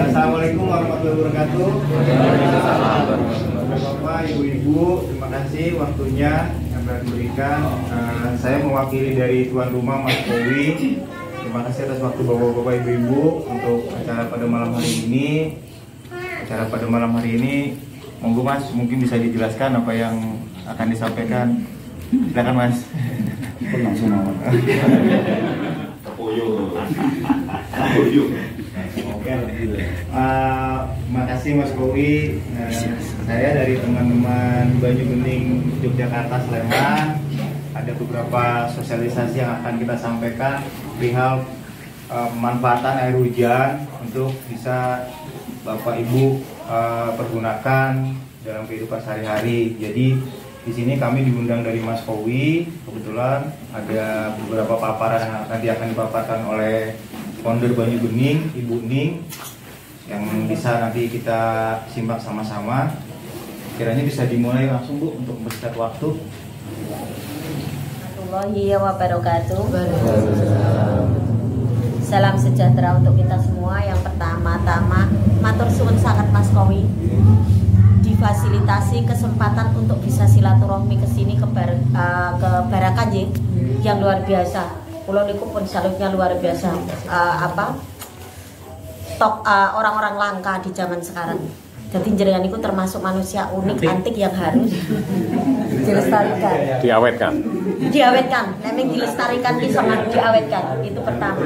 Assalamualaikum warahmatullahi wabarakatuh. Bapak, Ibu-ibu, terima kasih waktunya yang telah diberikan. Saya mewakili dari tuan rumah Mas Kowi. Terima kasih atas waktu Bapak-bapak, Ibu-ibu untuk acara pada malam hari ini. Monggo Mas, mungkin bisa dijelaskan apa yang akan disampaikan. Silakan Mas. Langsung mau. Makasih Mas Kowi. Saya dari teman-teman Banyu Bening Yogyakarta Sleman, ada beberapa sosialisasi yang akan kita sampaikan perihal pemanfaatan air hujan untuk bisa Bapak Ibu pergunakan dalam kehidupan sehari-hari. Jadi di sini kami diundang dari Mas Kowi. Kebetulan ada beberapa paparan yang nanti akan dipaparkan oleh founder Banyu Bening, Ibu Ning, yang bisa nanti kita simak sama-sama. Kiranya bisa dimulai langsung Bu untuk mempersingkat waktu. Warahmatullahi wabarakatuh. Salam sejahtera untuk kita semua. Yang pertama-tama matur suwun sangat Mas Kowi, difasilitasi kesempatan untuk bisa silaturahmi ke sini ke Barakan yang luar biasa. Pulau niku pun salutnya luar biasa. Orang-orang langka di zaman sekarang. Jadi jenengan itu termasuk manusia unik, antik yang harus dilestarikan. Diawetkan. Memang dilestarikan itu sangat diawetkan. Itu pertama.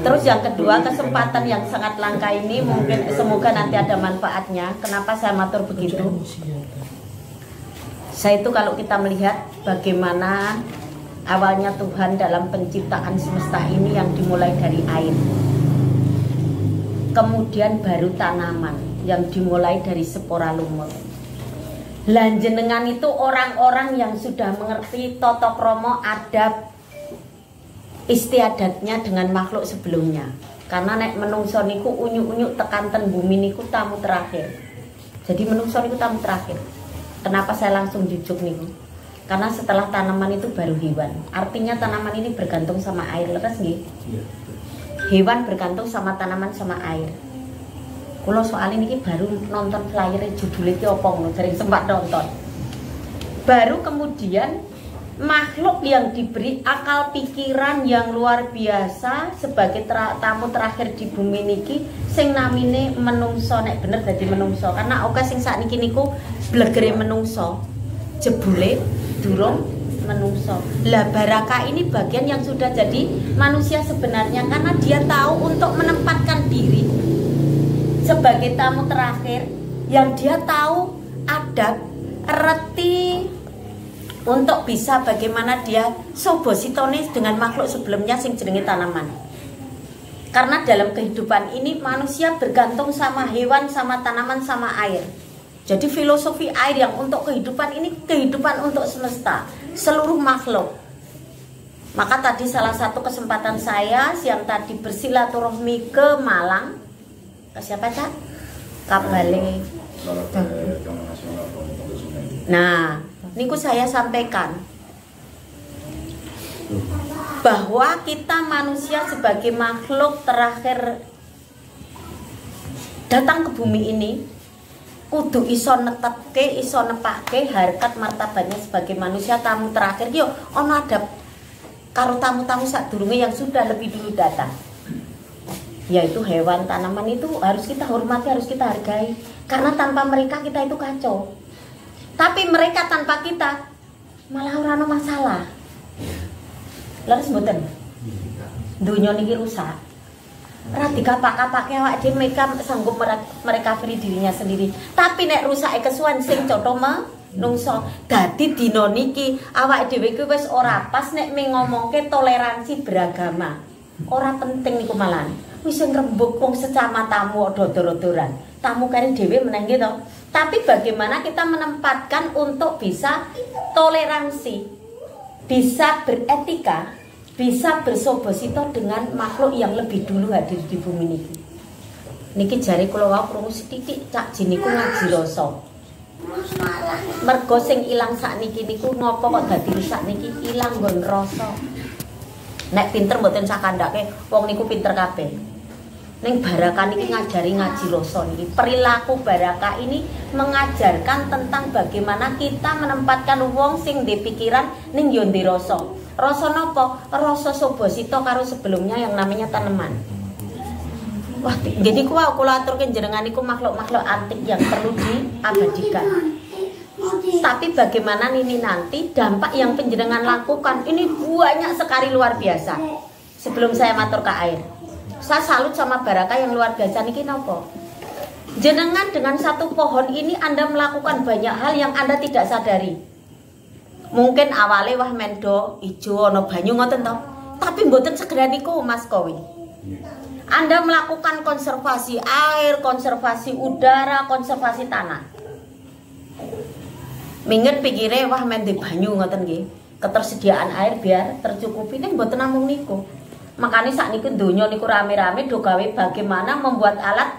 Terus yang kedua, kesempatan yang sangat langka ini mungkin semoga nanti ada manfaatnya. Kenapa saya matur begitu? Saya itu kalau kita melihat bagaimana awalnya Tuhan dalam penciptaan semesta ini yang dimulai dari air, kemudian baru tanaman yang dimulai dari spora lumut. Lanjenengan itu orang-orang yang sudah mengerti tata krama adab istiadatnya dengan makhluk sebelumnya. Karena nek menungso niku unyuk-unyuk tekan ten bumi niku tamu terakhir. Jadi menungso niku tamu terakhir. Kenapa saya langsung jujuk niku? Karena setelah tanaman itu baru hewan. Artinya tanaman ini bergantung sama air, leres nggih? Hewan bergantung sama tanaman sama air. Kulo soal ini baru nonton flyer judulnya ki opo ngono, sering sempat nonton. Baru kemudian makhluk yang diberi akal pikiran yang luar biasa sebagai tamu terakhir di bumi niki sing namine menungso, nek bener dadi menungso. Karena oke sing sakniki niku blegere menungso, jebule durung menungso. Lah Baraka ini bagian yang sudah jadi manusia sebenarnya, karena dia tahu untuk menempatkan diri sebagai tamu terakhir, yang dia tahu adab, reti untuk bisa bagaimana dia sobositonis dengan makhluk sebelumnya sing jenenge tanaman. Karena dalam kehidupan ini manusia bergantung sama hewan, sama tanaman, sama air. Jadi filosofi air yang untuk kehidupan ini kehidupan untuk semesta, seluruh makhluk. Maka tadi salah satu kesempatan saya siang tadi bersilaturahmi ke Malang. Ke siapa Cak? Kabale. Nah, niku saya sampaikan bahwa kita manusia sebagai makhluk terakhir datang ke bumi ini kudu iso netepke, iso nepake harkat martabatnya sebagai manusia tamu terakhir. Yo ono adab karo tamu-tamu sadurunge yang sudah lebih dulu datang. Yaitu hewan, tanaman itu harus kita hormati, harus kita hargai. Karena tanpa mereka kita itu kacau. Tapi mereka tanpa kita malah ora ono masalah. Leres mboten? Dunia niki rusak. Ora dikapak-kapake awak dhewe mereka sanggup merekaveri dirinya sendiri. Tapi nek rusake kesuwen sing cotho menungso. Dadi dina niki awak dhewe kuwi wis ora pas nek ngomongke toleransi beragama. Ora penting niku malah. Wis ngrembug wong secama tamu dodor-dodoran. Tamu kare dhewe meneng to. Tapi bagaimana kita menempatkan untuk bisa toleransi, bisa beretika, bisa bersobosito dengan makhluk yang lebih dulu hadir di bumi niki. Niki jare kula wau krungu sithik Cak Jin niku ngaji rasa. Mergo sing ilang sakniki niku napa kok dadi sakniki ilang nggon rasa. Nek pinter mboten sakandake wong niku pinter kabeh. Ning Baraka niki ngajari ngaji rasa niki. Perilaku Baraka ini mengajarkan tentang bagaimana kita menempatkan wong sing ndek pikiran ning yo ndek rasa. Rasa napa? Rasa Subasita karo sebelumnya yang namanya tanaman. Wah, jadi kula aturke jenengan niku makhluk-makhluk antik yang perlu diabadikan. Tapi bagaimana ini nanti dampak yang penjenengan lakukan ini banyak sekali luar biasa. Sebelum saya matur ke air, saya salut sama Baraka yang luar biasa niki nopo. Jenengan dengan satu pohon ini Anda melakukan banyak hal yang Anda tidak sadari. Mungkin awalnya wah mendo ijo ono banyu ngoten to. Tapi mboten segera niku Mas Kowi. Anda melakukan konservasi air, konservasi udara, konservasi tanah. Mingin pikire wah men di banyu ngoten nggih. Ketersediaan air biar tercukupi ning mboten namung niku. Makanya saat niku donya niku rame-rame do gawe bagaimana membuat alat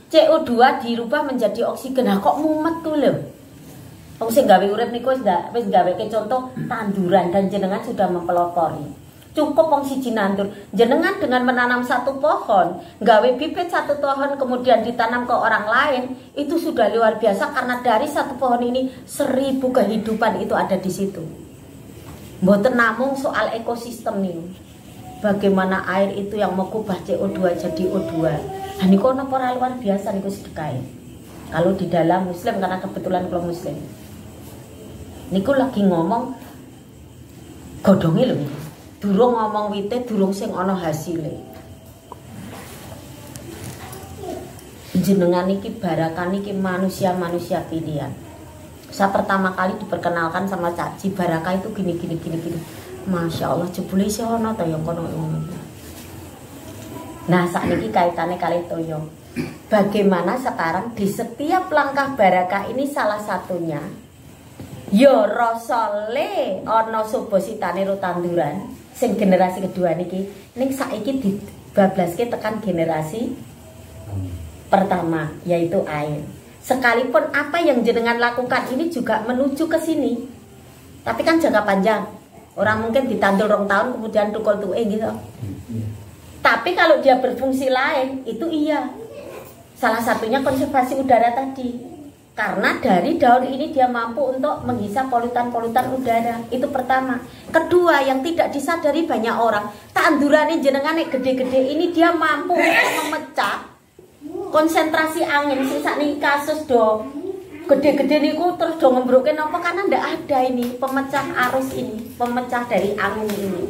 CO2 dirubah menjadi oksigen. Nah kok mumet ku lho. Wong sing gawe urip niku wis gawe contoh tanduran dan jenengan sudah mempelopori. Cukup wong siji nandur. Jenengan dengan menanam satu pohon, gawe bibit satu pohon kemudian ditanam ke orang lain, itu sudah luar biasa karena dari satu pohon ini 1000 kehidupan itu ada di situ. Mboten namung soal ekosistem nih. Bagaimana air itu yang mengubah CO2 jadi O2. Dan niku napa ora luar biasa niku sedekah. Kalau di dalam muslim karena kebetulan kalau muslim. Niku lagi ngomong godhonge lho. Durung ngomong wite, durung sing ana hasile. Jenengan niki Baraka niki manusia-manusia pilihan. Saya pertama kali diperkenalkan sama Caci Baraka itu gini. Masya Allah jebule isih ana ta yang kono ngono. Nah, sakniki kaitannya kali toyo. Bagaimana sekarang di setiap langkah Baraka ini salah satunya yo rasane ana Subasitane ro tanduran. Sing generasi kedua niki ning saiki dibablaske tekan generasi pertama yaitu air. Sekalipun apa yang jenengan lakukan ini juga menuju ke sini. Tapi kan jangka panjang. Orang mungkin ditandur 2 tahun kemudian tukul tuwe gitu. Tapi kalau dia berfungsi lain itu iya. Salah satunya konservasi udara tadi. Karena dari daun ini dia mampu untuk menghisap polutan-polutan udara. Itu pertama. Kedua yang tidak disadari banyak orang, tanduran jenengan gede-gede ini dia mampu untuk memecah konsentrasi angin. Sisa nih kasus do gede-gede niku terus do ngembroke napa karena ndak ada ini pemecah arus ini, pemecah dari angin ini.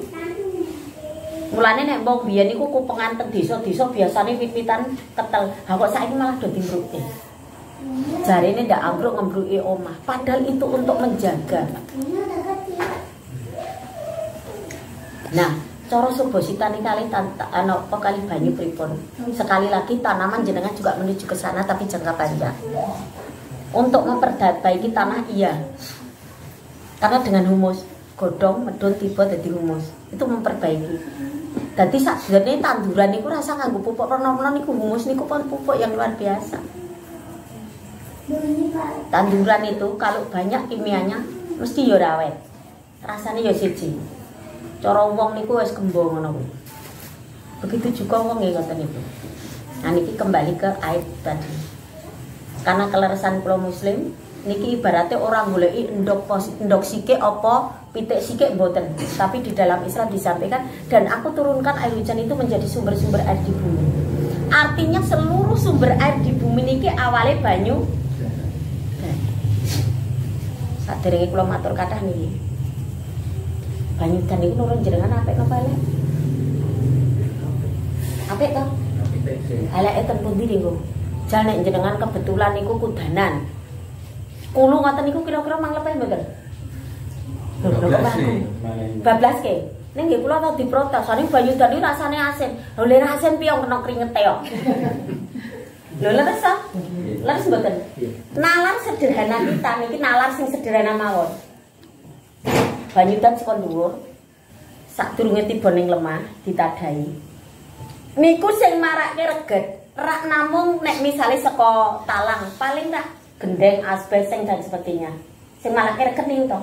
Mulane nek mbok biyen niku kupengan teng desa-desa biasane wit-witan ketel. Ha kok saiki malah do dimbroke. Jari ini ndak ambruk-ngembruki omah. Padahal itu untuk menjaga. Nah, cara Subasitane kali kali banyu pripun. Sekali lagi tanaman jenengan juga menuju ke sana tapi jangka panjang. Untuk memperbaiki tanah iya. Karena dengan humus, godhong medun tiba dadi humus. Itu memperbaiki. Dadi sakjane tanduran niku rasa nganggo pupuk rono-rono niku humus niku pupuk yang luar biasa. Tanduran itu kalau banyak kimianya mesti yo rawet. Rasanya yo siji. Cara wong niku wis kembang ngono kuwi. Begitu juga wong nggih ngoten niku. Nah niki kembali ke air tadi. Karena keleresan kula muslim niki ibaratnya orang goleki endok sike apa pitik sike mboten. Tapi di dalam Islam disampaikan dan aku turunkan air hujan itu menjadi sumber-sumber air di bumi. Artinya seluruh sumber air di bumi niki awalnya banyu. Saderenge kula matur kathah niki. Banyu dan niku nurun jenengan apik napa elek? Apik to? Eleke ten pundi niku? Jan nek jenengan kebetulan niku kudanan. Kulo ngoten niku kira-kira manglepeh mboten? Lho kok aku. Bablaske. Ning nggih kula tau diprotes, soalnya banyu dan niku rasane asin. Lho lere asin piye kena kringete kok. Lho leres to? Leres mboten? Nalar sederhana kita niki nalar sing sederhana mawon. Banyudan saka dhuwur. Sadurunge tiba ning lemah ditadhahi. Niku sing marake reget, rak namung nek misale saka talang, paling rak gendeng asbeseng dan sebagainya. Sing marake reget niku to.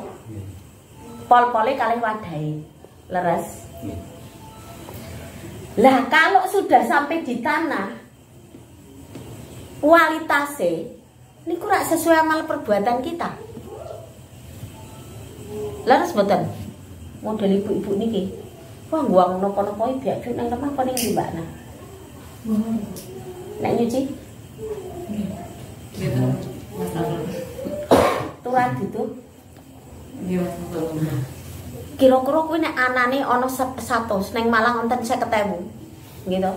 Pol-pole kalih wadahe. Leres. Lah kalau sudah sampai di tanah, kualitasnya ini kurang sesuai amal perbuatan kita. Laras boten model ibu-ibu niki. Wah, guang nopo-nopo biak juk nang lemah apa ning mbakna. Nek nyuci? Turan gitu. Kira-kira kuwi nek anane ana 100 ning Malang wonten 50.000. Gitu.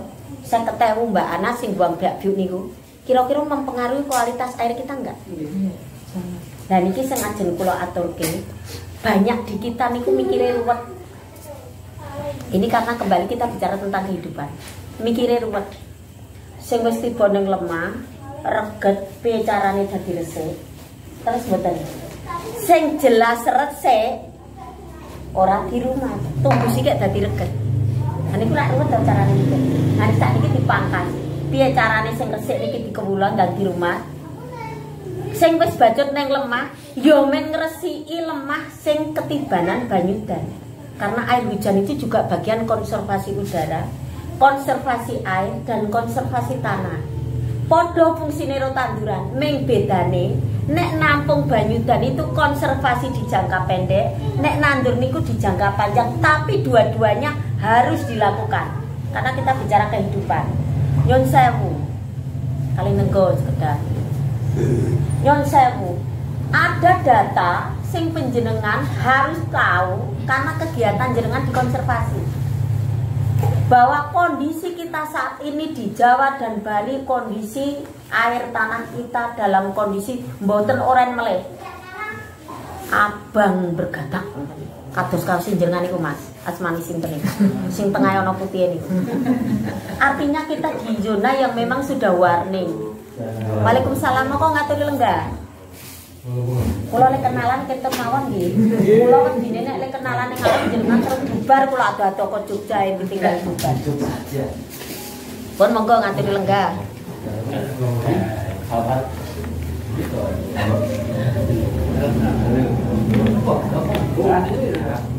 50.000 Mbak Ana sing buang biak biuk niku. Kira-kira mempengaruhi kualitas air kita enggak? Nah niki sing ajeng kula aturke, banyak di kita niku mikire ruwet. Ini karena kembali kita bicara tentang kehidupan. Mikire ruwet. Sing wis tiba ning lemah, reget piye carane dadi resik. Terus mboten. Sing jelas resik ora di rumah, tunggu sithik dadi reget. Nah niku lak ruwet carane niku. Nah sakniki dipangkas. Piye carane sing resik niki dikewulon dan di rumah. Sing wis bajut neng lemah, yo men ngresiki lemah sing ketibanan banyu dan. Karena air hujan itu juga bagian konservasi udara, konservasi air dan konservasi tanah. Podo fungsine ro tanduran, ming bedane nek nampung banyu dan itu konservasi di jangka pendek, nek nandur niku di jangka panjang, tapi dua-duanya harus dilakukan. Karena kita bicara kehidupan. Nyon sewu. Kali nenggo sekedar. Nyon sewu, ada data sing penjenengan harus tahu karena kegiatan jenengan dikonservasi bahwa kondisi kita saat ini di Jawa dan Bali, kondisi air tanah kita dalam kondisi mboten oren meleh abang bergadak kados kaos jenengan niku Mas asmani sinten sing tengah ana putih niku. Artinya kita di zona yang memang sudah warning. Waalaikumsalam, kok ngaturi lenggah. Kula lek kenalan ketemu mawon nggih. Kula wedine nek lek kenalan ning awak jenengan terus bubar kula ado-ado ke Jogja yang ditinggal bubar. Pun monggo ngaturi lenggah.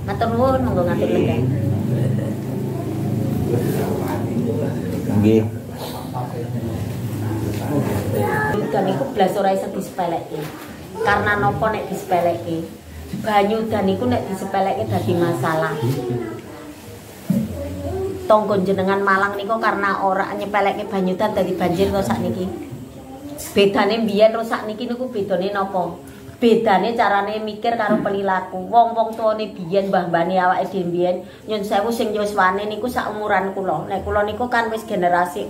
Matur nuwun monggo ngaturi lenggah. Nggih. Dan iku blas ora iso disepeleke. Karena nopo nek disepeleke? Banyu dan iku nek disepeleke dadi masalah. Tonggo jenengan Malang niku karena ora nyepeleke banyu dan dadi banjir to sakniki. Bedane mbiyen ro sakniki niku bedane napa? Bedane carane mikir karo perilaku. Wong-wong tuane biyen mbah-mbane awake dhewe biyen nyun sewu sing wis wane niku sak umuran kula. Nek kula niku kan wis generasi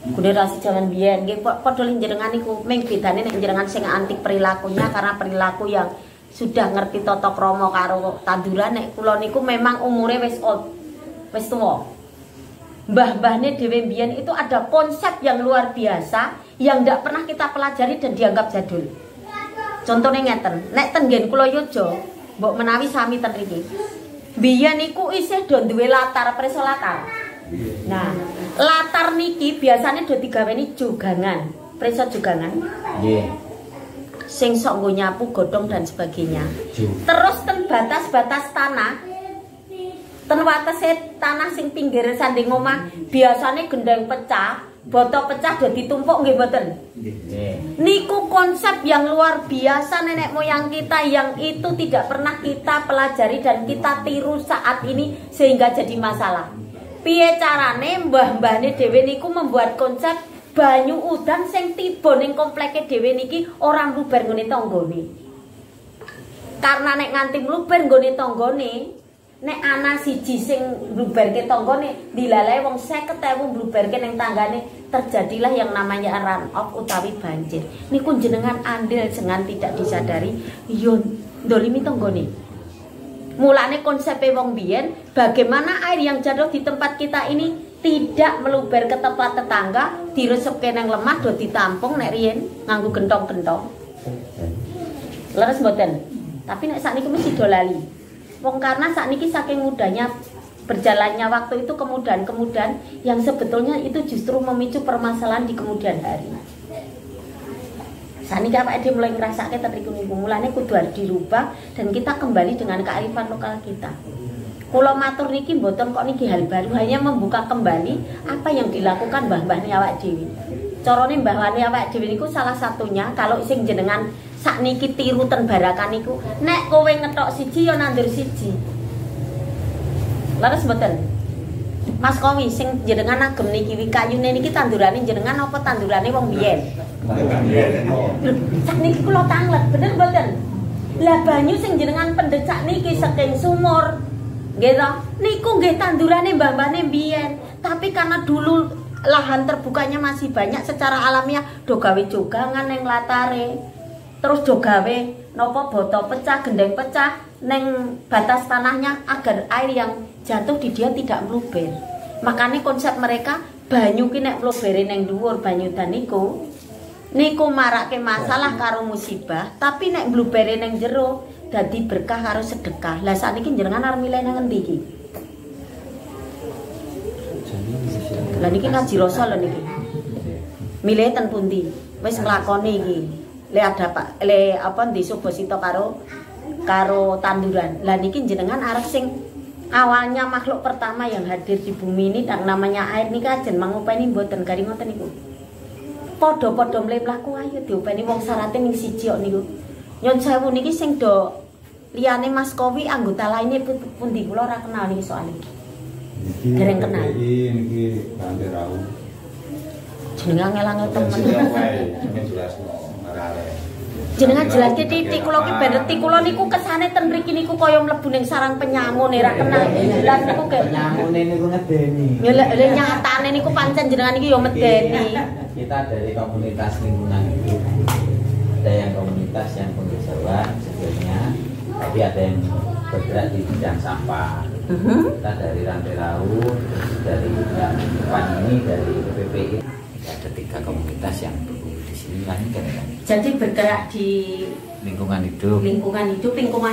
generasi jaman biyen nggih padha jenengan niku ming bedane nek jenengan sing antik perilakunya karena perilaku yang sudah ngerti tata krama karo tanduran. Nek kula niku memang umure wis tuwa. Mbah-mbahne dhewe biyen itu ada konsep yang luar biasa yang ndak pernah kita pelajari dan dianggap jadul. Contohnya ngeten, nek ten nggen kula Yojo, mbok menawi sami ten mriki. Biyen niku isih do duwe latar preso latar. Nah, latar niki biasanya do digaweni jogangan, preso jogangan. Nggih. Sing sok nggo nyapu, godhong dan sebagainya. Terus ten batas-batas tanah, ten watese tanah sing pinggir sanding omah, biasanya gendeng pecah, boto pecah do ditumpuk nggih mboten? Nggih. Niku konsep yang luar biasa nenek moyang kita yang itu tidak pernah kita pelajari dan kita tiru saat ini sehingga jadi masalah. Piye carane mbah-mbahne dhewe niku membuat konsep banyu udan sing tiba ning kompleke dhewe niki ora mluber nggone tanggane. Karena nek nganti mluber nggone tanggane, nek ana siji sing mluberke tanggane, dilalae wong 50.000 mluberke ning tanggane, terjadilah yang namanya run off utawi banjir. Niku jenengan andil dengan tidak disadari yo ndolimi tanggane. Mulane konsepe wong biyen, bagaimana air yang jatuh di tempat kita ini tidak meluber ke tempat tetangga, diresepke nang lemah do ditampung nek riyen nganggo gentong-gentong. Leres mboten? Tapi nek sakniki mesti do lali. Wong karena sakniki saking mudahnya berjalannya waktu itu kemudahan-kemudahan yang sebetulnya itu justru memicu permasalahan di kemudian hari. Sakniki awake dhewe mulai ngrasake ten riku niku, mulane kudu harus dirubah dan kita kembali dengan kearifan lokal kita. Kula matur niki mboten kok niki hal baru, hanya membuka kembali apa yang dilakukan mbah-mbahne awak dhewe. Carane mbah-mbahne awak dhewe niku salah satunya kalau sing jenengan sakniki tiru ten barakan niku, nek kowe ngetok siji ya nandur siji. Laras mboten? Mas Kowi sing jenengan agem niki kayune niki tandurane jenengan apa tandurane wong biyen? Sakniki kula tanglet, bener mboten? Lah banyu sing jenengan pendecak niki saking sumur. Nggih to? Niku nggih tandurane mbah-mbahne biyen. Tapi karena dulu lahan terbukanya masih banyak secara alamiah do gawe jogangan ning latare. Terus do gawe napa boto pecah, gendeng pecah ning batas tanahnya agar air yang jatuh di dia tidak meluber. Makanya konsep mereka banyu ki nek mlubere ning dhuwur banyu dan niku marake masalah karo musibah, tapi nek mlubere ning jero dadi berkah karo sedekah. Lah sakniki jenengan arep milih nang endi iki? Lah niki ngaji rasa lho niki. Milih ten pundi? Wis nglakoni iki. Le ada Pak, le apa Desa Bosito karo tanduran. Lah niki jenengan arep sing awalnya makhluk pertama yang hadir di bumi ini dan namanya air niki ajen mangupeni mboten kari ngoten niku. Padha-padha mlaku ayo diupeni wong syaraté ning siji kok niku. Nyon sewu niki sing do liyane Mas Kowi anggota lainnya pundi kula ora kenal niki soal iki. Dereng kenal. Niki Tante Rau. Jenengan ngelang temen. Jenengan jelas titik kula ki ben reti kula niku kesane ten mriki niku kaya mlebu ning sarang penyamun ora kenal. Lah niku kaya penyamune niku ngedeni. Ya lek nyatane niku pancen jenengan iki ya medeni. Kita dari komunitas lingkungan hidup. Ada yang komunitas yang penghijauan sebetulnya, tapi ada yang bergerak di bidang sampah. Kita dari Rantai Rau, dari depan ini, dari PPI. Ada 3 komunitas yang berkumpul di sini kan. Jadi bergerak di lingkungan hidup. Lingkungan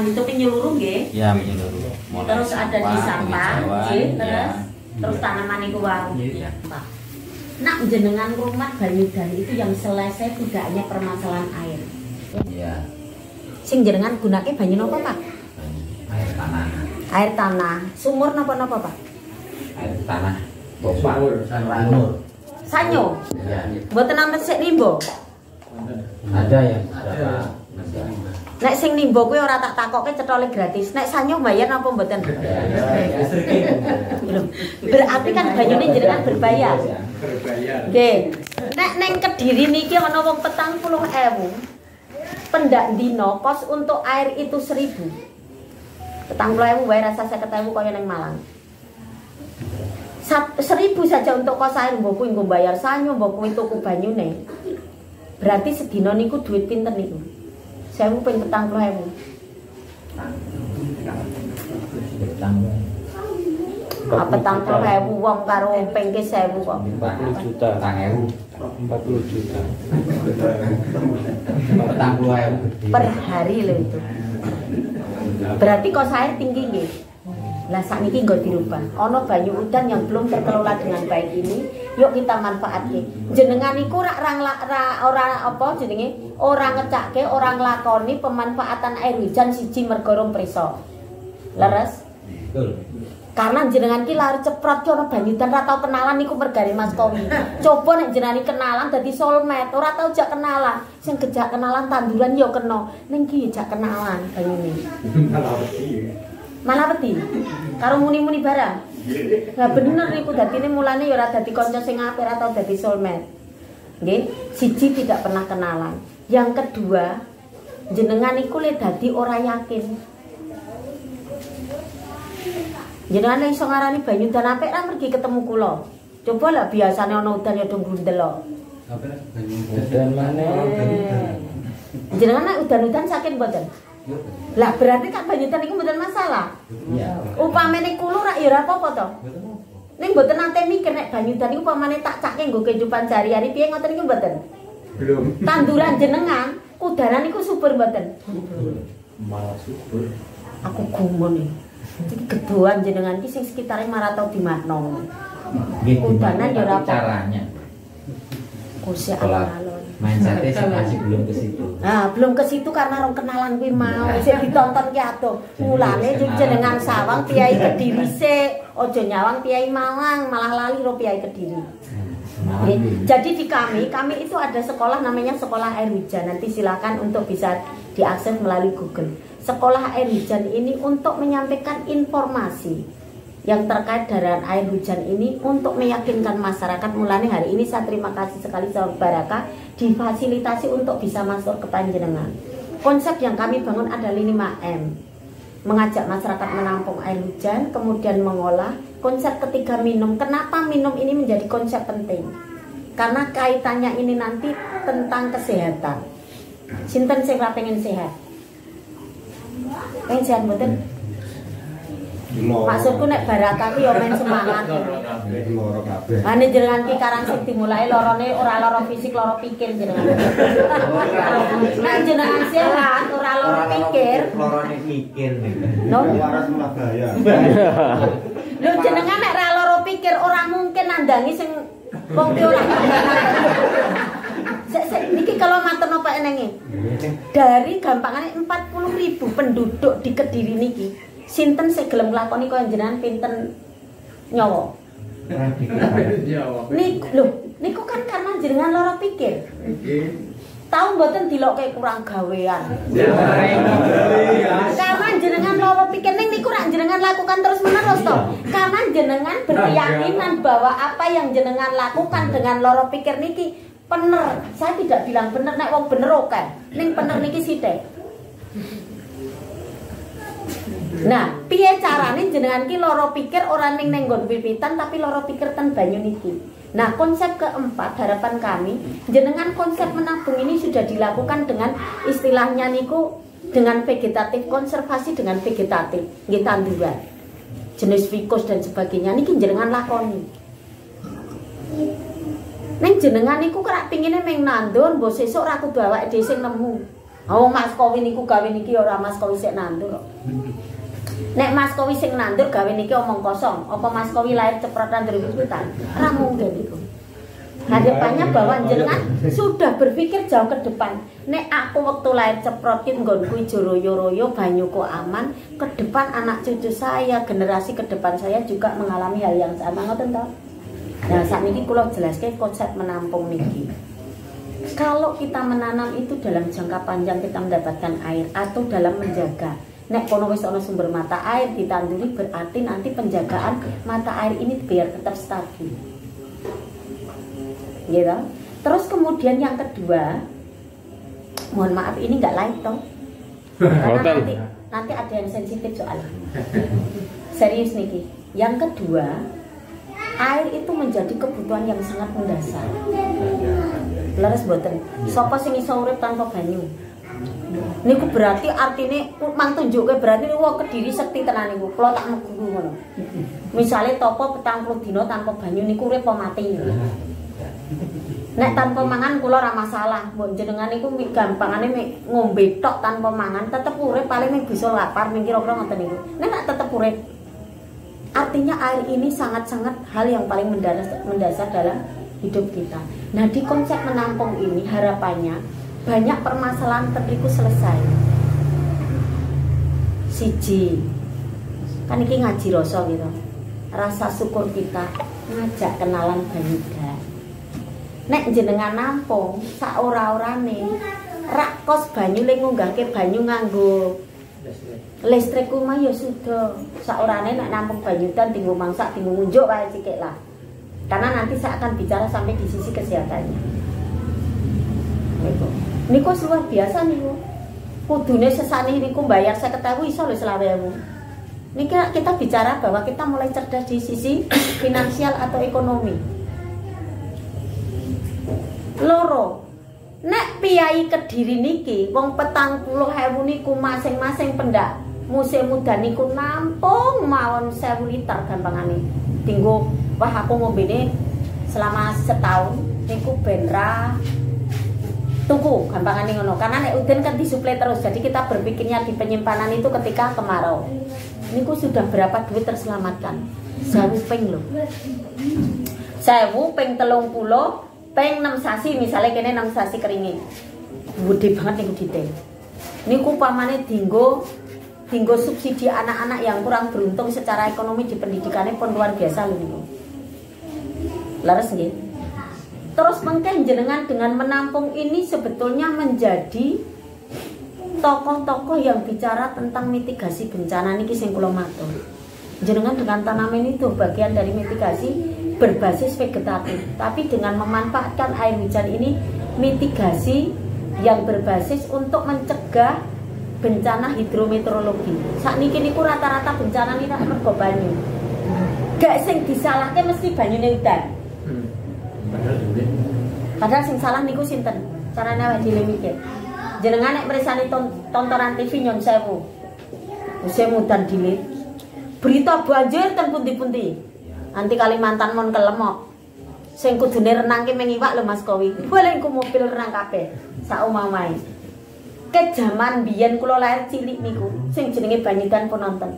hidup menyeluruh nggih. Ya, menyeluruh. Terus ada di sampah, nggih, terus tanaman niku wae. Iya. Nak jenengan rumah Banyudan itu yang selesai tidak hanya permasalahan air. Iya. Sing jenengan gunake banyu napa, Pak? Air tanah. Air tanah. Sumur napa-napa, Pak? Air tanah. Bopak. Sanur. Sanyo. Iya. Mboten nampen sik nimbo. Ada yang berapa? Nek sing nimbo kuwi ora tak takoke cethole gratis. Nek sanyo bayar napa mboten? Berarti kan banyune jenengan berbayar. Nggih. Nek ning Kediri niki ana wong 40.000. Pendak dino kos untuk air itu 1.000. 40.000 wae rasa 50.000 kaya ning Malang. 1.000 saja untuk kos air mbok kuwi nggo bayar sanyo, mbok kuwi tuku banyune. Berarti sedina niku duit pinten niku? 1.000 ping 40.000. Apa 40.000 wong karo ping 1.000 kok. 40 juta. 40 juta. 40.000 Per hari lho itu. Berarti kos air tinggi nggih. Lah sakniki nggo dirubah. Ana banyu udan yang belum terkelola dengan baik ini, yuk kita manfaatke. Jenengan niku ora apa jenenge? Ora ngecakke, ora nglakoni pemanfaatan air hujan siji mergo rong prisa. Leres? Betul. Karena jenengan ki lari ceprot ki ana Banyudan ora tau kenalan niku mergane Mas Kowi. Coba nek jenengan kenalan dadi soulmate, ora tau jak kenalan. Sing gejak kenalan tanduran ya kena. Ning ki jak kenalan banyune. Malah wedi. Karo muni-muni barang. Lah bener niku dadine mulane ya ora dadi kanca sing apik atau dadi soulmate. Nggih, siji tidak pernah kenalan. Yang kedua, jenengan niku le dadi ora yakin. Jenengan iso ngarani Banyudan apik ra mergi ketemu kula. Coba lah biasane ana udan ya do grundel kok. Udan maneh. Jenengan nek udan-udan sakit mboten? Lah berarti kan Banyudan niku mboten masalah. Iya. Upamane kulo rak ya ora apa-apa to. Ning mboten nate mikir nek Banyudan niku upamane tak cake nggo kehidupan sehari-hari piye ngoten niku mboten. Belum. Tanduran jenengan kudaran niku subur mboten? Malah subur. Aku gumun iki. Iki gedoan jenengan iki sing sekitare maratau dimakno. Nggih, Udanan ya ora apa. caranya. Kusik Sholat. alon. mindsetnya masih belum ke situ. Nah, belum ke situ karena orang kenalan kuwi mau sing ditonton ki adoh. Mulane jenengan sawang Piai Kediri sik, aja nyawang Piai Malang, malah lali ro Piai Kediri. Jadi di kami itu ada sekolah namanya Sekolah Air Hujan. Nanti silakan untuk bisa diakses melalui Google. Sekolah Air Hujan ini untuk menyampaikan informasi yang terkait dengan air hujan ini untuk meyakinkan masyarakat. Mulanya hari ini saya terima kasih sekali sama Baraka difasilitasi untuk bisa masuk ke panjenengan. Konsep yang kami bangun adalah 5M. Mengajak masyarakat menampung air hujan, kemudian mengolah. Konsep ketiga minum. Kenapa minum ini menjadi konsep penting? Karena kaitannya ini nanti tentang kesehatan. Sinten sing ra pengen sehat? Pengen sehat mboten? Maksudku nek Baraka ki yo men semangat. Loro kabeh. Ane jenengan ki karang sing dimulai lorone ora loro fisik, loro pikir jenengan. Nek jenengan sehat ora loro pikir, Lorone mikir nih. no. Waras malah gaya. Lho jenengan nek ora loro pikir ora mungkin nandangi sing wong ki ora. Niki kalau matur napa enenge? Dari gampangane 40.000 penduduk di Kediri niki. Sinten sing gelem nglakoni kaya jenengan pinten nyawa? Niku kan karena jenengan lara pikir. Tahu mboten dilokke kurang gawean. Karena jenengan lara pikir niku rak jenengan lakukan terus-menerus toh. Karena jenengan berkeyakinan bahwa apa yang jenengan lakukan dengan lara pikir niki bener. Saya tidak bilang bener nek wong bener oke. Ning bener niki sithik. Nah, piye carane jenengan ki loro pikir ora ning nggon pipitan tapi loro pikir ten banyu niki. Nah, konsep keempat harapan kami, jenengan konsep menabung ini sudah dilakukan dengan istilahnya niku dengan vegetatif, konservasi dengan vegetatif, nggih tanduran. Jenis fikus dan sebagainya niki jenengan lakoni. Ning jenengan niku krak pingine meng nandur, mbok sesuk ra kudu awake dhewe sing nemu. Oh, Mas Kowi niku gawe niki ora Mas Kowi sik nandur kok. Nek Mas Kowi sing nandur gawe niki omong kosong, apa Mas Kowi lahir ceprotan dari wiwitan? Ora mungkin iku. Harapannya bahwa jenengan sudah berpikir jauh ke depan. Nek aku waktu lahir ceprot ki nggonku ijo royo-royo banyuku aman, ke depan anak cucu saya, generasi ke depan saya juga mengalami hal yang sama ngoten to. Nah, saat ini kula jelaske konsep menampung niki. Kalau kita menanam itu dalam jangka panjang kita mendapatkan air atau dalam menjaga. Nek kono wis ana sumber mata air ditanduri berarti nanti penjagaan mata air ini biar tetap stabil. Gitu. Terus kemudian yang kedua, mohon maaf ini nggak live toh. Karena nanti ada yang sensitif soalnya. Serius niki. Yang kedua, air itu menjadi kebutuhan yang sangat mendasar. Leres boten. Sapa sing iso urip tanpa banyu? Niku berarti artine mang tunjuke berarti wong Kediri sekti tenan niku. Kula tak meguru ngono. Misale topo 40 dina tanpa banyu niku urip apa mati. Nek tanpa mangan kula ora masalah. Mbok jenengan niku gampangane ngombe tok tanpa mangan tetep urip paling bisa lapar ning kira-kira ngoten niku. Nek tetep urip. Artinya air ini sangat-sangat hal yang paling mendasar dalam hidup kita. Nah, di konsep menampung ini harapannya banyak permasalahan terliku selesai. Siji, kan ini ngaji rasa gitu. Rasa syukur kita ngajak kenalan Banyuda. Nek jenengan nampung sak ora-orane rak kos banyu le ngunggahke banyu nganggo listrik mah ya sudah. Saorane nek nampung Banyudan tinggu mangsak tinggu ngunjuk wae sikik lah. Karena nanti saya akan bicara sampai di sisi kesehatannya. Niku luar biasa niku. Kudune sesane niku bayar 50.000 iso lho selawewu. Niki kita bicara bahwa kita mulai cerdas di sisi finansial atau ekonomi. Loro. Nek Piai Kediri niki wong 40.000 niku masing-masing pendak musim muda niku nampung mawon 1000 liter gampangane. Tinggu wah aku ngombene selama setahun niku benra tuku gampangane ngono. Karena nek udan kan disuplai terus. Jadi kita berpikirnya di penyimpanan itu ketika kemarau. Niku sudah berapa duit terselamatkan? 1000 ping lho. 1000 ping 30 peng 6 sasi misalnya kene 6 sasi keringe. Gede banget niku dite. Niku pamane dinggo subsidi anak-anak yang kurang beruntung secara ekonomi di pendidikannya pun luar biasa lho niku. Laras nggih. Terus mungkin jenengan dengan menampung ini sebetulnya menjadi tokoh-tokoh yang bicara tentang mitigasi bencana niki sing kula matur. Jenengan dengan tanaman itu bagian dari mitigasi berbasis vegetatif, tapi dengan memanfaatkan air hujan ini mitigasi yang berbasis untuk mencegah bencana hidrometeorologi. Sakniki niku rata-rata bencana niki mergo banyu. Gak sing disalahke mesti banyune udan. Padahal sing salah niku sinten? Carane awake dhewe mikir. Jenengan nek mresani tontonan TV nyon sewu. Musim udan dilit. Berita banjir ten pundi-pundi. Anti Kalimantan mon kelemok. Sing kudune renang ki mengiwak lho Mas Kowi. Boleh ku mobil renang kabeh. Sak omah-omahe. Ke zaman biyen kula lahir cilik niku sing jenenge banyudan pun nonton.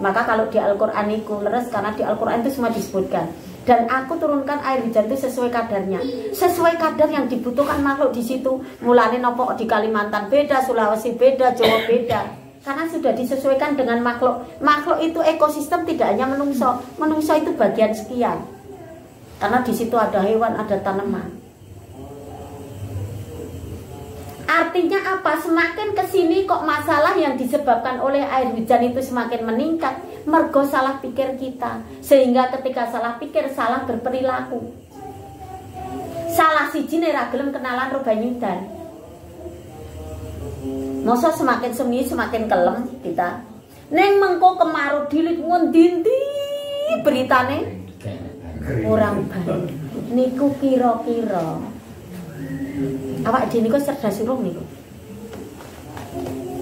Maka kalau di Al-Qur'an niku leres karena di Al-Qur'an itu semua disebutkan. Dan aku turunkan air hujan itu sesuai kadarnya. Sesuai kadar yang dibutuhkan makhluk di situ. Mulane nopo di Kalimantan beda, Sulawesi beda, Jawa beda. Karena sudah disesuaikan dengan makhluk. Makhluk itu ekosistem tidak hanya menungso. Menungso itu bagian sekian. Karena di situ ada hewan, ada tanaman. Artinya apa? Semakin kesini kok masalah yang disebabkan oleh air hujan itu semakin meningkat. Mergo salah pikir kita. Sehingga ketika salah pikir, salah berperilaku. Salah siji nek ra gelem kenalan ro banyudan. Masa semakin semi semakin kelem kita. Neng mengko kemarau dilit ngendi-endi beritane orang banyu. Niku kira-kira awak dhewe niku cerdas urung niku.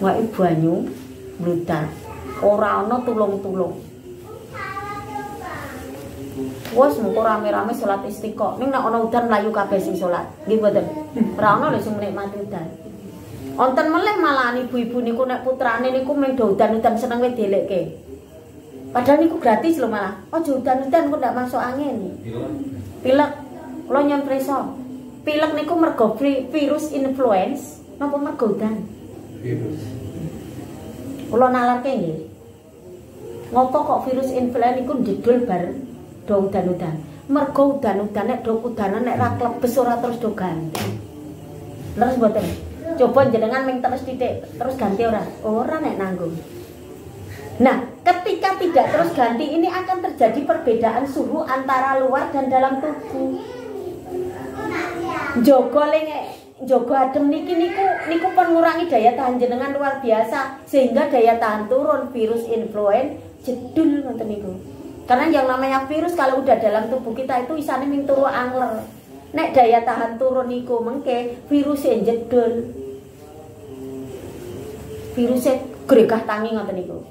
Wae banyu mludak. Ora ana tulung-tulung. Wes mengko rame-rame salat istiqo. Ning nek ana udan mlayu kabeh sing salat. Nggih mboten. Ora ana lho sing menikmati udan. Wonten meleh malah ibu-ibu niku nek putrane niku mung do udan-udan seneng wis delekke. Padahal niku gratis lho malah. Aja udan-udan kok ndak masuk angin. Pilek. Kula nyon preso. Pilek niku mergo virus influence napa mergo udan? Virus. Kula nalarke nggih. Ngopo kok virus influenza niku ndidul bar do udan-udan? Mergo udan-udan nek do udanan nek ra klebes ora terus do ganti. Terus mboten. Coba jenengan ming terus titik, terus ganti ora? Ora nek nanggung. Nah, ketika tidak terus ganti ini akan terjadi perbedaan suhu antara luar dan dalam tubuh. Jogo adem niku pengurangi daya tahan jenengan luar biasa sehingga daya tahan turun. Virus influenza jedul ngoten niku. Karena yang namanya virus kalau udah dalam tubuh kita itu isane ming turu angler. Nek daya tahan turun niku mengke virusnya jedul. Virusnya gregah tangi ngoten niku.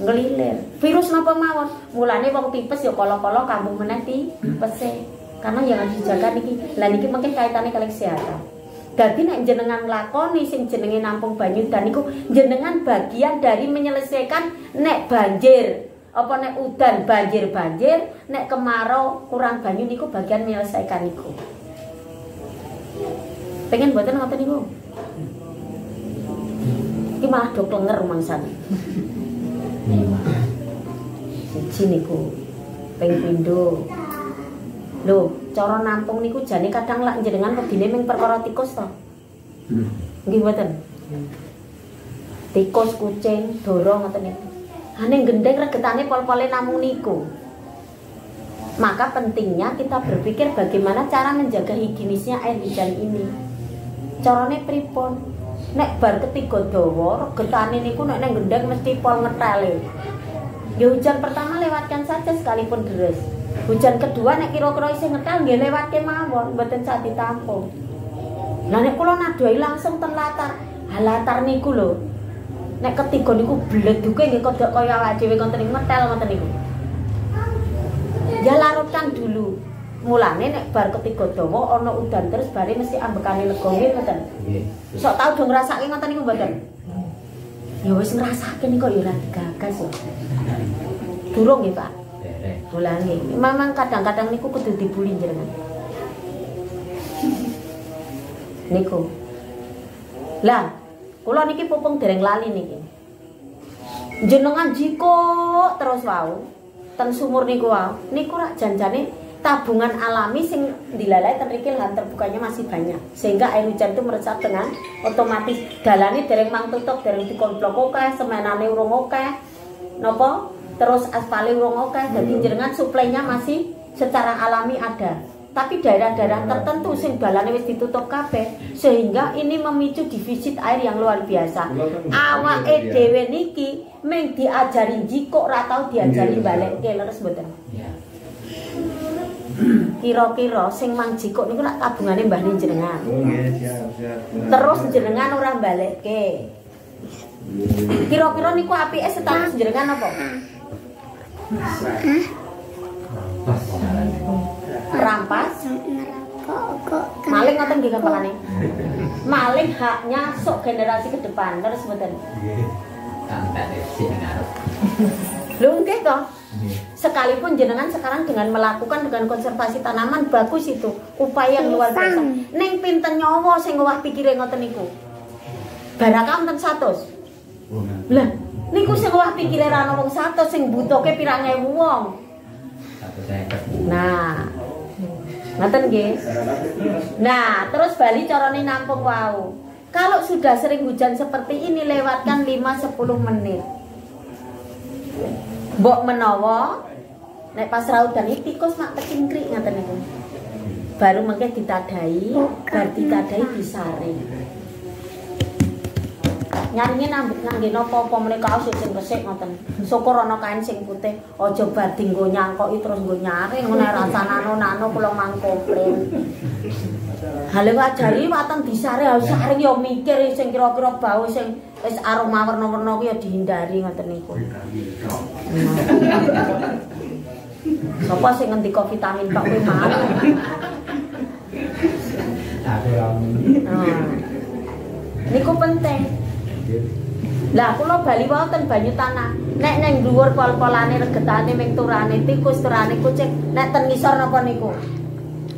Ngelilir. Virus napa mawon? Mulane wong tipes ya kala-kala kamu meneh tipese. Karena yang harus dijaga niki. Lah niki mungkin kaitannya kali kesehatan. Dadi nek jenengan lakoni sing jenenge nampung banyu dan niku jenengan bagian dari menyelesaikan nek banjir apa nek udan banjir, nek kemarau kurang banyu niku bagian menyelesaikan niku. Pengen mboten ngoten niku. Iki malah do klenger rumangsane. Siji niku ping pindho. Lho, cara nampung niku jane kadang lak jenengan wedine ming perkara tikus to. Nggih mboten. Tikus, kucing, dorong ngoten niku. Ane gendeng regetane pol-pole namung niku. Maka pentingnya kita berpikir bagaimana cara menjaga higienisnya air hujan ini. Carane pripun? Nek bar ketiga dawa regetane niku nek nang gendeng mesti pol ngetele. Ya hujan pertama lewatkan saja sekalipun deres. Hujan kedua nek kira-kira isih ngetel nggih lewatke mawon, mboten sak ditampung. Lah nek kula nadoi langsung ten latar. Ha latar niku lho. Nek ketiga niku bleduke nggih kodok kaya awake dhewe konten ngetel ngoten niku. Ya larutkan dulu. Mulane nek bar ketiga dawa ana udan terus bare mesti ambekane lega nggih ngoten. Nggih. Sok tau do ngrasake ngoten niku mboten. Ya wis ngrasake niku ya ora digagas ya. Durung nggih, Pak. Ulangi. Memang kadang-kadang niku kudu dibuli jenengan. Niku. Lah, kula niki pupung dereng lali niki. Jenengan jiko terus wau ten sumur niku wau. Niku rak janjane tabungan alami sing dilalai ten riki lahan terbukanya masih banyak. Sehingga air hujan itu meresap dengan otomatis. Dalane dereng mang tutup, dereng dikonblok akeh, semenane urung akeh. Napa? Terus aspale urung akeh, dadi jenengan suplainya masih secara alami ada. Tapi daerah-daerah tertentu sing dalane wis ditutup kabeh sehingga ini memicu defisit air yang luar biasa. Awake dhewe niki mung diajari jikok ora tau diajari balekke leres mboten. Kira-kira sing mang jikok niku lak tabungane mbahne jenengan. Terus jenengan ora balekke. Kira-kira niku apike status jenengan apa? Rampas maling ngoten nggih gampangane. Maling haknya sok generasi ke depan terus mboten. Lho nggih toh. Sekalipun jenengan sekarang dengan melakukan dengan konservasi tanaman bagus itu upaya yang luar biasa. Ning pinten nyawa sing owah pikire ngoten niku. Barakah wonten 100. Lah niku sing owah pikire ra ono wong 100 sing butuhke pirang ewu wong. Nah, ngoten nggih. Nah, terus bali carane nampung wau. Kalau sudah sering hujan seperti ini lewatkan 5-10 menit. Mbok menawa nek pas raudan iki tikus mak kecingkrik ngoten niku. Baru mengke ditadai, bar ditadai disaring. Nyaringe ngangge napa-apa menika kaos sing resik ngoten. Syukur ana kain sing putih, aja bar dinggo nyangkoki terus nggo nyaring ngene rasane nano kula mang komplain. Hale ngajari waten disare saring ya mikir sing kira-kira bau sing wis aroma warna-warna kuwi ya dihindari ngoten niku. Sapa sing ngendika vitamin tok kuwi mau. Niku penting. Lah kula bali wonten banyu tanah. Nek nang dhuwur pol-polane regetane ming turane tikus turane kucing, nek ten ngisor napa niku?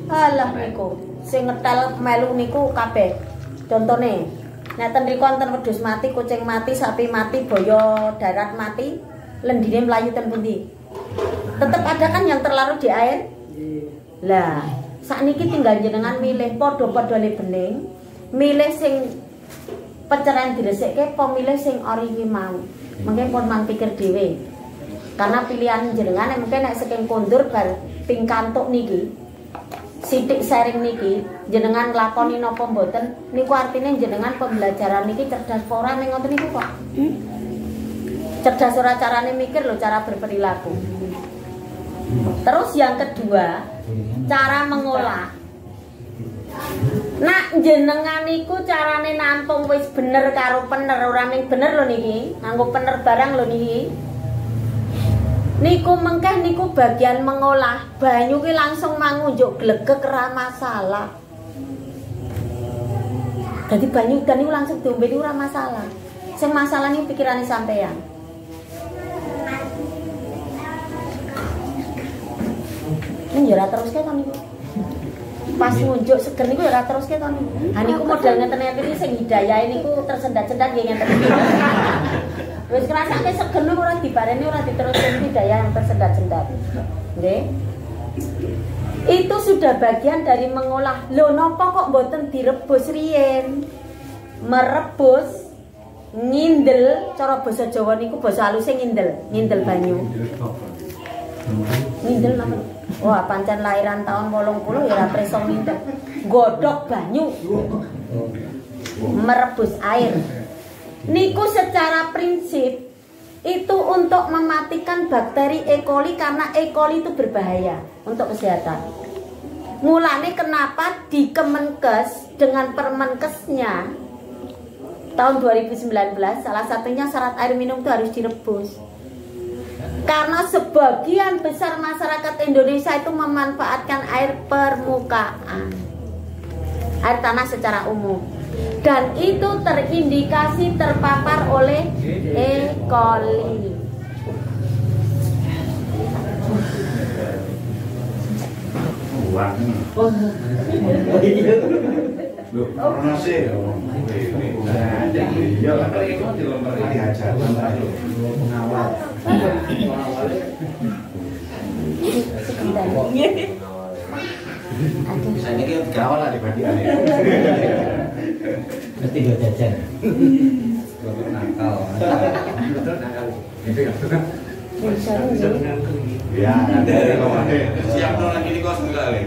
Alah niku sing ngetel melu niku kabeh. Contone, nek ten mriku wonten wedhus mati, kucing mati, sapi mati, boyo darat mati, lendine mlayu ten pundi? Tetep ada kan yang terlarut di air? Lah, sakniki tinggal jenengan milih padha-padhane bening, milih sing pencerahan diresike pemilih sing ori iki mau. Mungkin pun mang pikir dhewe. Karena pilihan jenengan mungkin nek saking kondur bar ping kantuk niki. Sithik sharing niki jenengan nglakoni napa mboten niku artine jenengan pembelajaran niki cerdas apa ora ning ngoten niku kok. Cerdas ora carane mikir lho, cara berperilaku. Terus yang kedua, cara mengolah. Nak jenengan niku carane nampung wis bener karo pener ora ning bener lho niki, nganggo pener barang lho niki. Niku mengkeh niku bagian mengolah, banyu ki langsung mangunjuk glegek ora masalah. Jadi banyu dan niku langsung diombe niku ora masalah. Sing masalah niku pikirane sampean. Ini ora terus kaya niku. Pas ngunjuk seger niku ora terus kaya niku. Ha niku modal ngeten-ngeten iki sing hidayahe niku tersendat-sendat nggih ngeten iki. Wis ngrasake seger niku ora dibareni ora diterusin hidayah yang tersendat-sendat. Nggih. Itu sudah bagian dari mengolah. Lho napa kok mboten direbus riyen? Merebus ngindel cara basa Jawa niku basa haluse ngindel banyu. Ngindel napa? Wah, pancen lahiran tahun 80 ya ora preso ngindel. Godhog banyu. Merebus air. Niku secara prinsip itu untuk mematikan bakteri E. coli karena E. coli itu berbahaya untuk kesehatan. Mulane kenapa di Kemenkes dengan Permenkesnya tahun 2019 salah satunya syarat air minum itu harus direbus. Karena sebagian besar masyarakat Indonesia itu memanfaatkan air permukaan, air tanah secara umum. Dan itu terindikasi terpapar oleh E. coli. Loh, ono sih. Iya, diajar pengawal. Sebentar. Aduh. Saya ini Kawal lah dibandingane. mesti gue jajan. Betul nakal. Betul nakal. Ya, dari kemarin. Siap dong lagi di kos sekali.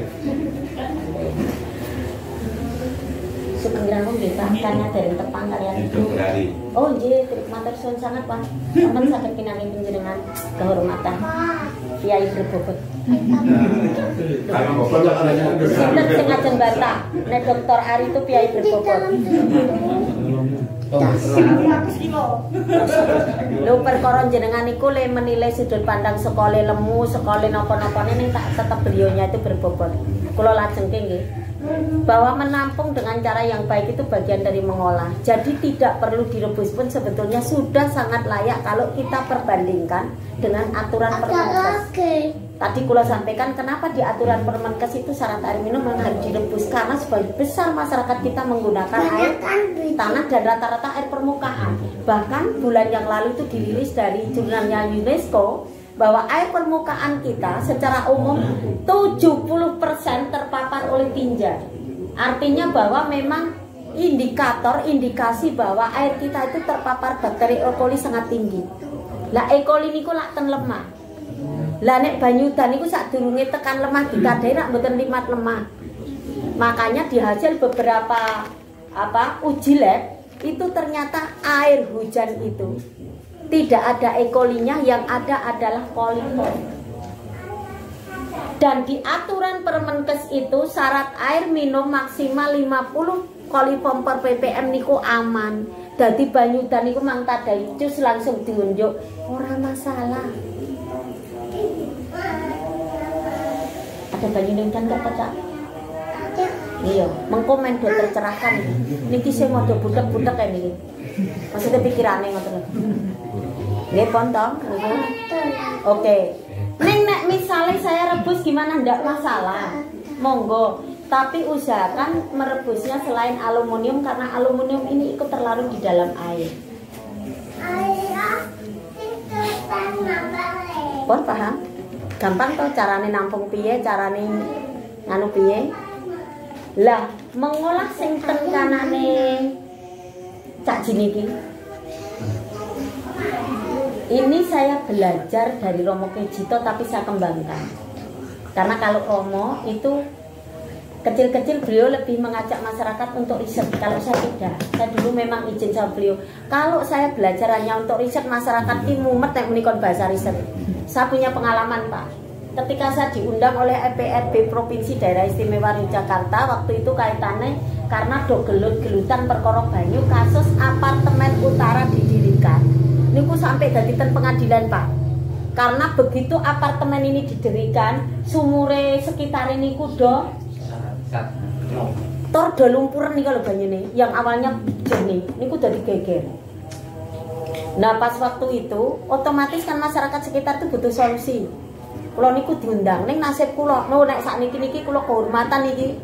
Sugeng Rawuh nggih Pak, karena dari tepang kalian. Itu dari. Oh nggih, matur suwun sangat Pak. Sampun saged pinangi panjenengan kehormatan Kiai berbobot. Kalau ngobrol ada Sinten sing ngajeng bantah, nek Dr. Ari itu Kiai berbobot. Lho perkara jenengan niku le menilai sudut pandang sekolah lemu, sekolah napa-napane ning tak tetep beliaunya itu berbobot. Kula lajengke nggih. Bahwa menampung dengan cara yang baik itu bagian dari mengolah. Jadi tidak perlu direbus pun sebetulnya sudah sangat layak kalau kita perbandingkan dengan aturan Permenkes. Tadi kula sampaikan kenapa di aturan Permenkes itu syarat air minum memang harus direbus karena sebagian besar masyarakat kita menggunakan air tanah dan rata-rata air permukaan. Bahkan bulan yang lalu itu dirilis dari jurnalnya UNESCO bahwa air permukaan kita secara umum 70% terpapar oleh tinja. Artinya bahwa memang indikasi bahwa air kita itu terpapar bakteri E. coli sangat tinggi. Lah E. coli niku lak ten lemah. Lah nek banyu udan niku sadurunge tekan lemah dikadai rak mboten limat lemah. Makanya di hasil beberapa uji lab itu ternyata air hujan itu tidak ada E. coli-nya, yang ada adalah koliform. Dan di aturan Permenkes itu syarat air minum maksimal 50 koliform per ppm niku aman. Dadi banyu dan niku mang tadai cus langsung diunjuk, ora masalah. Ada banyu dan gak Cak? Iya, mengkomen do tercerahkan. Niki sing modho butek-butek kae niki. Maksudnya pikirane ngoten. Nggih pontong niku. Oke. Neng nek misalnya saya rebus gimana ndak masalah. Monggo. Tapi usahakan merebusnya selain aluminium karena aluminium ini ikut terlarut di dalam air. Pon paham? Gampang toh carane nampung piye, carane nganu piye? Lah, mengolah sing ten kanane Cak Jini iki. Ini saya belajar dari Romo Kejito tapi saya kembangkan. Karena kalau Romo itu kecil-kecil beliau lebih mengajak masyarakat untuk riset. Kalau saya tidak, saya dulu memang izin sama beliau. Kalau saya belajar hanya untuk riset, masyarakat ini mumet nek menikon bahasa riset. Saya punya pengalaman Pak. Ketika saya diundang oleh EPRB Provinsi Daerah Istimewa Yogyakarta, waktu itu kaitannya karena dok gelut-gelutan perkara banyu kasus apartemen utara didirikan. Niku sampai dari pengadilan Pak. Karena begitu apartemen ini didirikan, sumure sekitar ini kudo tor do lumpuran nih kalau banyune yang awalnya jernih niku dadi geger. Nah pas waktu itu otomatis kan masyarakat sekitar itu butuh solusi. Kula niku diundang ning nasib kula no nek sakniki niki kula kehormatan niki.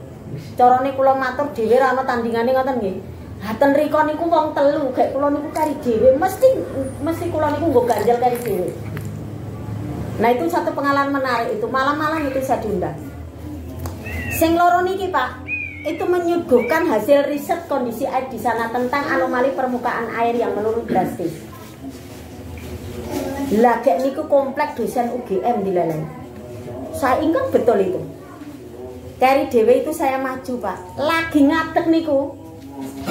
Carane kula matur dhewe ra ana tandingane ngoten nggih. Ha ten riko niku wong telu gek kula niku kari dhewe mesti kula niku nggo ganjel kari dhewe. Nah itu satu pengalaman menarik itu malam-malam itu saya diundang. Sing loro niki Pak, itu menyuguhkan hasil riset kondisi air di sana tentang anomali permukaan air yang menurun drastis. Lagi niku komplek dosen UGM dilalai. Saya ingat betul itu. Kari dewe itu saya maju Pak. Lagi ngadeg niku.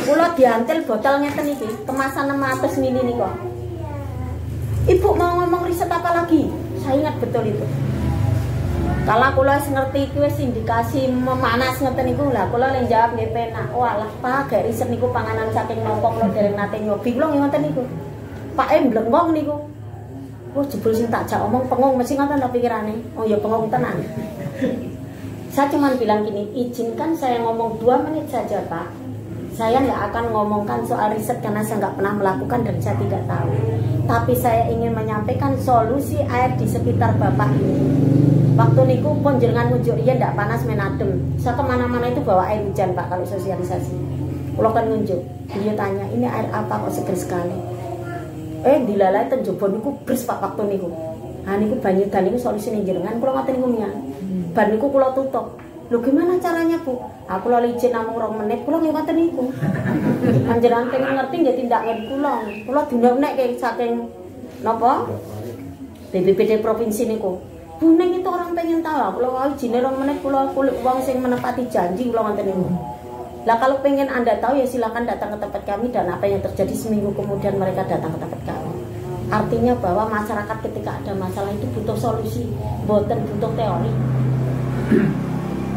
Kula diantel botol ngeten iki, kemasan 600 ml niku. Ibu mau ngomong riset apa lagi? Saya ingat betul itu. Kalau kula ngerti iki wis indikasi memanas ngeten niku lah kula lek jawab nggih penak. Walah Pak, gak riset niku panganan saking nopo kula dereng nate nyobi kula ngoten niku. Pak blengong niku. Oh jebul sing tak jak omong pengong mesti ngoten to pikirane. Oh ya pengong tenan. Saya cuma bilang gini, izinkan saya ngomong 2 menit saja Pak. Saya nggak akan ngomongkan soal riset karena saya nggak pernah melakukan dan saya tidak tahu. Tapi saya ingin menyampaikan solusi air di sekitar Bapak ini. Waktu niku pun jenengan ngunjuk riyen ndak panas menadem. Saya kemana-mana itu bawa air hujan Pak kalau sosialisasi. Kalau kan ngunjuk, dia tanya ini air apa kok seger sekali. Dilalai ten jobo niku bres Pak waktu niku. Nah niku banyu dan niku solusine jenengan kula ngoten niku mian. Bar niku kula tutup. Lho gimana caranya Bu? Aku lo licin namung 2 menit kula nggih ngoten niku. Panjenengan pengen ngerti nggih tindak ngen kula. Kula dinek ke saking napa? BPBD provinsi niku. Bu ning itu orang pengen tahu. Kula wae jine 2 menit kula kulit wong sing menepati janji kula ngoten niku. Lah kalau pengen Anda tahu ya silakan datang ke tempat kami dan apa yang terjadi seminggu kemudian mereka datang ke tempat kami. Artinya bahwa masyarakat ketika ada masalah itu butuh solusi, boten butuh teori.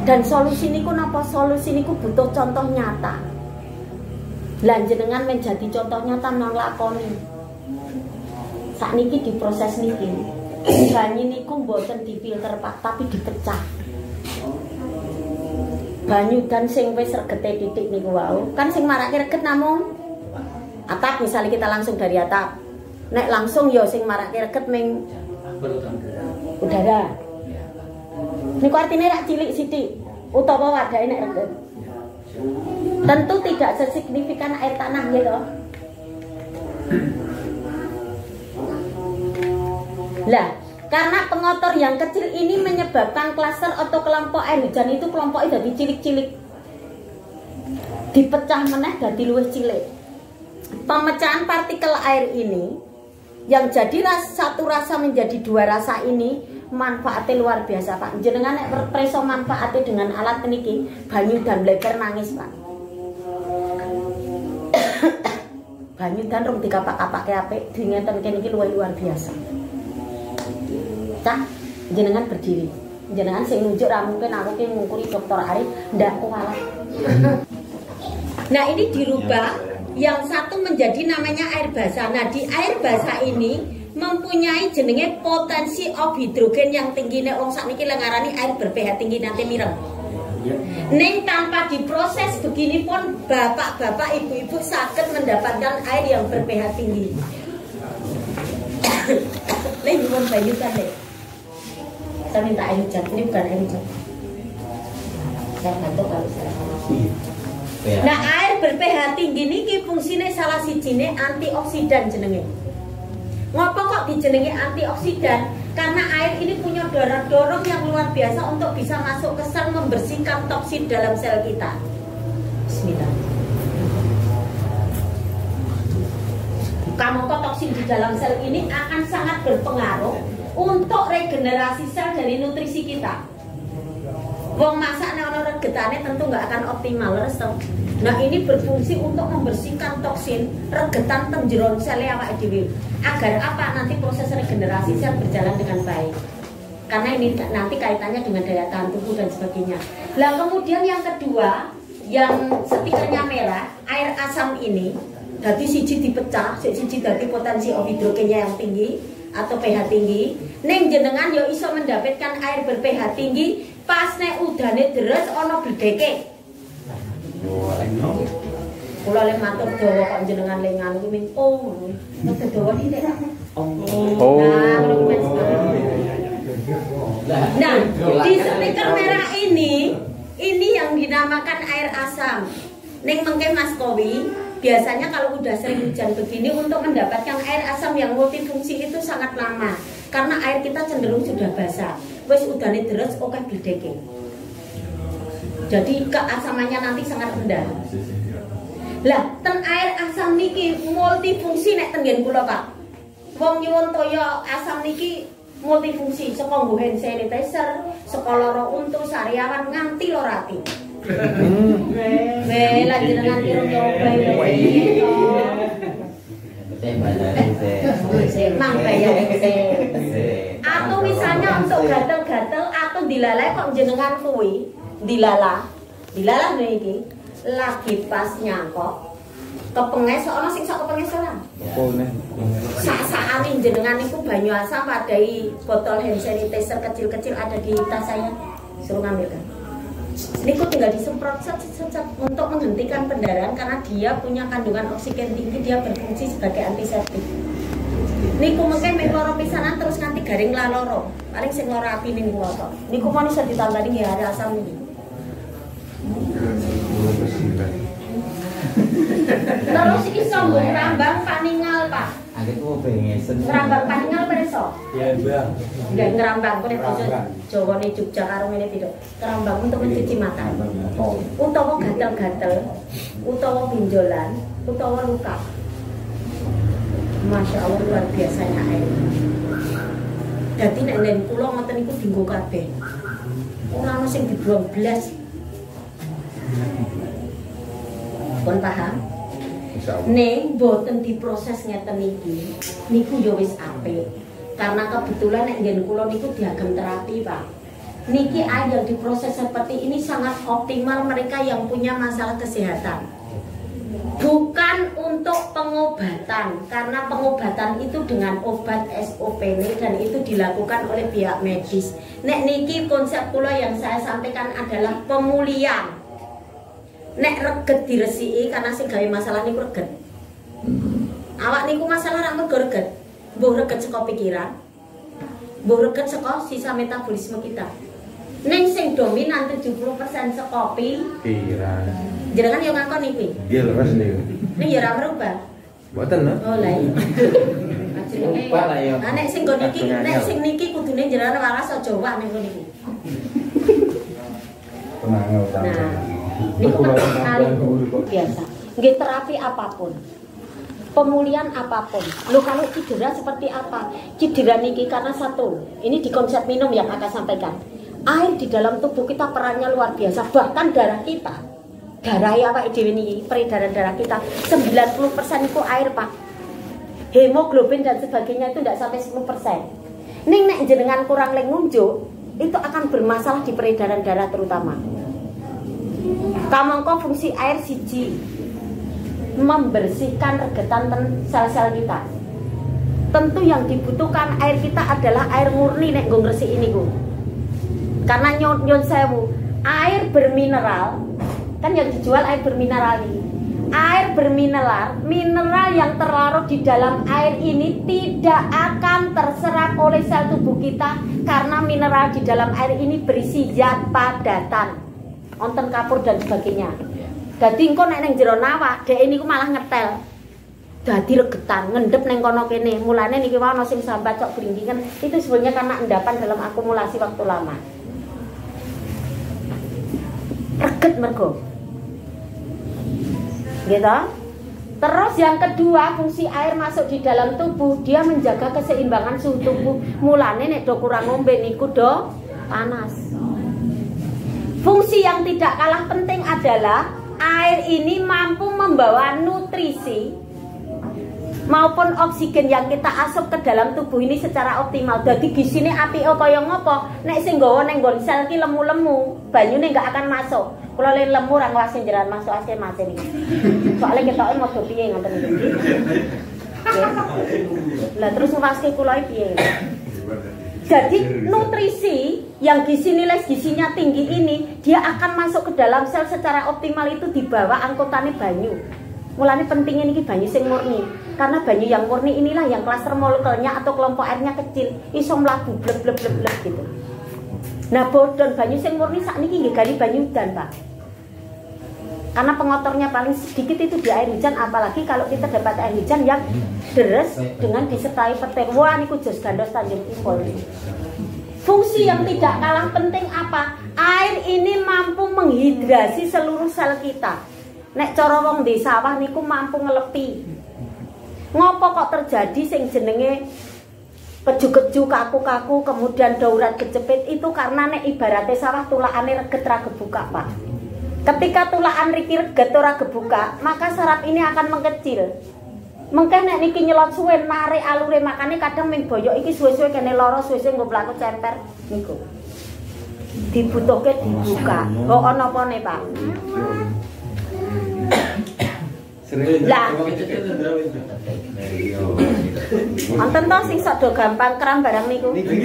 Dan solusi niku napa? Solusi niku butuh contoh nyata. Lan jenengan menjadi contoh nyata non lakoni. Sakniki diproses niki. Banyu niku boten difilter Pak, tapi dipecah. Banyu dan sing wis regete titik niku wau. Kan sing marake reget namung atap, misalnya kita langsung dari atap. Nek langsung ya sing marake reget ming udara. Niku artinya rak cilik sithik utawa wadake nek reget. Tentu tidak sesignifikan air tanah gitu. Lah, karena pengotor yang kecil ini menyebabkan klaster atau kelompok air hujan itu kelompoknya jadi cilik-cilik. Dipecah meneh jadi luwih cilik. Pemecahan partikel air ini yang jadi satu rasa menjadi 2 rasa ini manfaatnya luar biasa Pak. Jenengan nek preso manfaatnya dengan alat niki banyu dan bleber nangis Pak. Banyu dan rung dikapak-kapake apik dingeten kene iki luar biasa. Cah, jenengan berdiri. Jenengan sing nunjuk ra mungkin aku ki ngukuri Dr. Arif ndak kuwalat. Nah, ini dirubah yang satu menjadi namanya air basah. Nah, di air basah ini mempunyai jenenge potensi of hidrogen yang tinggi. Nek wong sakniki lengarani air ber-pH tinggi nanti mireng. Neng tanpa diproses begini pun bapak-bapak, ibu-ibu sakit mendapatkan air yang ber-pH tinggi. Leh nyuwun banyu kan Leh. Saya minta air hujan, ini bukan air hujan. Saya bantu kalau saya. Nah, air ber-pH tinggi niki fungsine salah sijine antioksidan jenenge. Ngopo kok dijenengi antioksidan? Karena air ini punya dorong yang luar biasa untuk bisa masuk ke sel membersihkan toksin dalam sel kita. Bismillah. Kamu kok toksin di dalam sel ini akan sangat berpengaruh untuk regenerasi sel dari nutrisi kita. Wong masak nek ana regetane tentu nggak akan optimal resto. Nah, ini berfungsi untuk membersihkan toksin regetan tenjeron sel awake dhewe. Agar apa? Nanti proses regenerasi sel berjalan dengan baik. Karena ini nanti kaitannya dengan daya tahan tubuh dan sebagainya. Lah kemudian yang kedua, yang stikernya merah, air asam ini dadi siji dipecah, siji dadi potensi hidrogennya yang tinggi atau pH tinggi. Neng jenengan yo iso mendapatkan air ber-pH tinggi pas nek udane deres ana bledeke. Kula le matur dawa kok jenengan lengan kuwi min matur dawa iki nek. Nah, di stiker merah ini yang dinamakan air asam. Neng mengke Mas Kowi, biasanya kalau udah sering hujan begini untuk mendapatkan air asam yang multifungsi itu sangat lama. Karena air kita cenderung sudah basah. Wes udane deres oke bledeke. Jadi keasamannya nanti sangat rendah. Lah, ten air asam niki multifungsi nek tenggen kula, Pak. Wong nyuwun toya asam niki multifungsi, saka nggo hand sanitizer, saka lara untu sariawan nganti lorati. Lah jenengan kira coba iki. Mang bayar atau misalnya untuk gatel-gatel atau dilalai kok jenengan kuwi dilalah niki lagi pas nyangkok kepenges ana sing sok kepenges ora sak-sakane jenengan niku banyu asam padai botol hand sanitizer kecil-kecil ada di tas saya suruh ngambilkan Niku tinggal disemprot untuk menghentikan pendarahan karena dia punya kandungan oksigen tinggi, dia berfungsi sebagai antiseptik. Niku mungkin loro pisanan terus nganti garing laloro. Paling sing loro api niku apa? Niku mau iso ditambani ya ada asam niki. Terus iki sombong rambang paningal, Pak. Aku pengen Rambang paningal preso. Ya, Bang. Enggak ngerambang kok nek Jawa ning Jogja karo ngene tidak. Kerambang untuk mencuci mata. Utawa gatel-gatel, utawa benjolan, utawa luka. Masya Allah luar biasanya air. Dadi nek nen kula ngoten niku dienggo kabeh. Ora ono sing dibuang blas. Pun paham? Ning boten diproses ngeten iki. Niku ya wis apik. Karena kebetulan nek ngen kula niku diagem terapi, Pak. Niki air yang diproses seperti ini sangat optimal mereka yang punya masalah kesehatan. Bukan untuk pengobatan, karena pengobatan itu dengan obat SOPW dan itu dilakukan oleh pihak medis. Nek niki konsep kula yang saya sampaikan adalah pemulihan. Nek reget diresiki karena sing gawe masalah niku reget. Awak niku masalah ra mergo reget. Mbuh reget saka pikiran. Mbuh reget saka sisa metabolisme kita. Ning sing dominan 70% saka pikiran. Jenengan yo ngakon iki. Iya, leres niku. Ning ya ora merubah. Mboten, no? Oh lah iya. Lupa lah ya. Nek sing nggon iki, nek sing niki kudune jenengan waras aja wak ning ngene iki. Tenang, Nah, niku kali biasa. Nggih terapi apapun. Pemulihan apapun. Lo kalau cedera seperti apa? Cedera niki karena satu. Ini di konsep minum yang akan sampaikan. Air di dalam tubuh kita perannya luar biasa. Bahkan darah kita, darah ya Pak Dewi ini, peredaran darah kita 90% itu air Pak. Hemoglobin dan sebagainya itu tidak sampai 10%. Ning nek jenengan kurang lengunjuk, itu akan bermasalah di peredaran darah terutama. Kamangka fungsi air siji membersihkan regetan sel-sel kita. Tentu yang dibutuhkan air kita adalah air murni nek nggo ngresiki niku. Karena nyon sewu, air bermineral kan yang dijual air bermineral ini. Air bermineral, mineral yang terlarut di dalam air ini tidak akan terserap oleh sel tubuh kita karena mineral di dalam air ini berisi zat padatan, onten kapur dan sebagainya. Dadi engko nek ning jero nawak, dhek niku malah ngetel. Dadi regetan, ngendep ning kono kene. Mulane niki wae ana sing sambat cok bringkingan, itu sebenarnya karena endapan dalam akumulasi waktu lama. Reget mergo. Gitu. Terus yang kedua, fungsi air masuk di dalam tubuh, dia menjaga keseimbangan suhu tubuh. Mulane nek do kurang ngombe niku do panas. Fungsi yang tidak kalah penting adalah air ini mampu membawa nutrisi maupun oksigen yang kita asup ke dalam tubuh ini secara optimal. Jadi gisine apike kaya ngopo? Nek sing nggawa ning nggon sel ki lemu-lemu, banyune enggak akan masuk. Kula len lemu ra ngwasi njeran masuk ase-mase niki. Soale ketoke modho piye ngoten iki. Lah terus ngwaske kula piye? Jadi nutrisi yang gizi nilai gizinya tinggi ini dia akan masuk ke dalam sel secara optimal itu dibawa angkutannya banyu. Mulanya pentingnya ini banyu sing murni. Karena banyu yang murni inilah yang klaster molekulnya atau kelompok airnya kecil, iso mlaku bleb gitu. Nah, bodon banyu sing murni sakniki nggih gari banyu udan, Pak. Karena pengotornya paling sedikit itu di air hujan, apalagi kalau kita dapat air hujan yang deres dengan disertai petir. Wah, niku jos gandos Tanjung Impol. Fungsi yang tidak kalah penting apa? Air ini mampu menghidrasi seluruh sel kita. Nek cara wong di sawah niku mampu ngelepi. Ngopo kok terjadi sing jenenge keju-keju, kaku-kaku, kemudian daurat kecepit itu karena nek ibaratnya sawah tulakane reget ra kebuka, Pak. Ketika tulakan riki reget ora kebuka, maka saraf ini akan mengecil. Mengke nek niki nyelot suwe narik alure, makane kadang ming boyok iki suwe-suwe kene lara, suwe-suwe nggo mlaku cemper niku. Dibutuhke dibuka. Kok ana apa ne, Pak? Lah, wonten to sing sok do gampang kram barang niku. Iki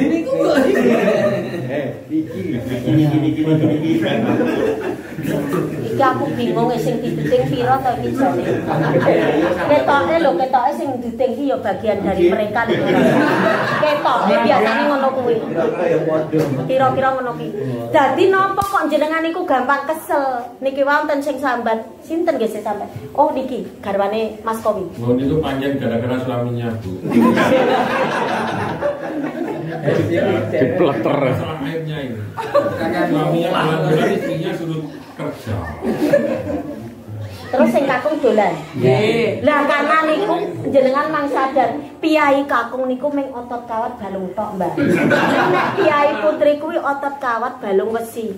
Iki aku bingung sing dideting pira to iki jane. Ketoke sing dideting iki ya bagian dari mereka lho. Ketoke biasane ngono kuwi. Kira-kira ngono kuwi. Dadi napa kok jenengan niku gampang kesel? Niki wonten sing sambat. Sinten nggih sing sambat? Oh niki garwane Mas Kowi. Oh niku panjang gara-gara suaminya, Bu. dipleter. Masalah airnya ini. Suaminya bulan-bulan istrinya suruh kerja. Terus sing kakung dolan. Nggih. Lah karena niku jenengan mang sadar, piyai kakung niku ming otot kawat balung tok, Mbak. Nek piyai putri kuwi otot kawat balung wesi.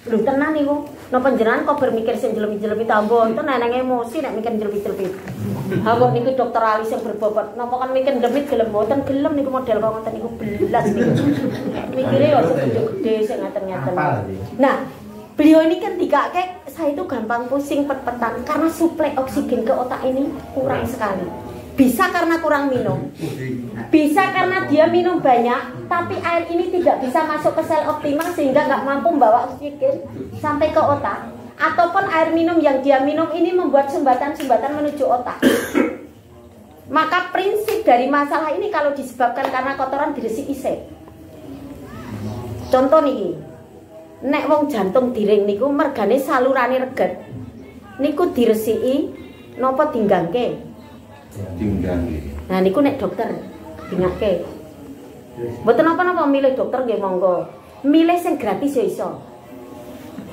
Lho tenan niku. Napa jenengan kok bermikir sing jelemi-jelemi ta mboten neneng emosi nek mikir jelemi-jelemi. Ha kok niku dokter alis sing berbobot. Napa kan mikir demit gelem mboten gelem niku model kok ngoten niku belas niku. Mikire yo gede sing ngaten-ngaten. Nah, beliau ini kan dikake saya itu gampang pusing pet-petan karena suplai oksigen ke otak ini kurang sekali. Bisa karena kurang minum, bisa karena dia minum banyak, tapi air ini tidak bisa masuk ke sel optimal sehingga nggak mampu membawa oksigen sampai ke otak. Ataupun air minum yang dia minum ini membuat sumbatan-sumbatan menuju otak. Maka prinsip dari masalah ini kalau disebabkan karena kotoran diresiki isik. Contoh nih, nek wong jantung diring niku mergane salurane reget. Niku diresiki napa dinggangke? Nah niku nek dokter dingake. Mboten napa-napa milih dokter nggih monggo. Milih sing gratis ya iso.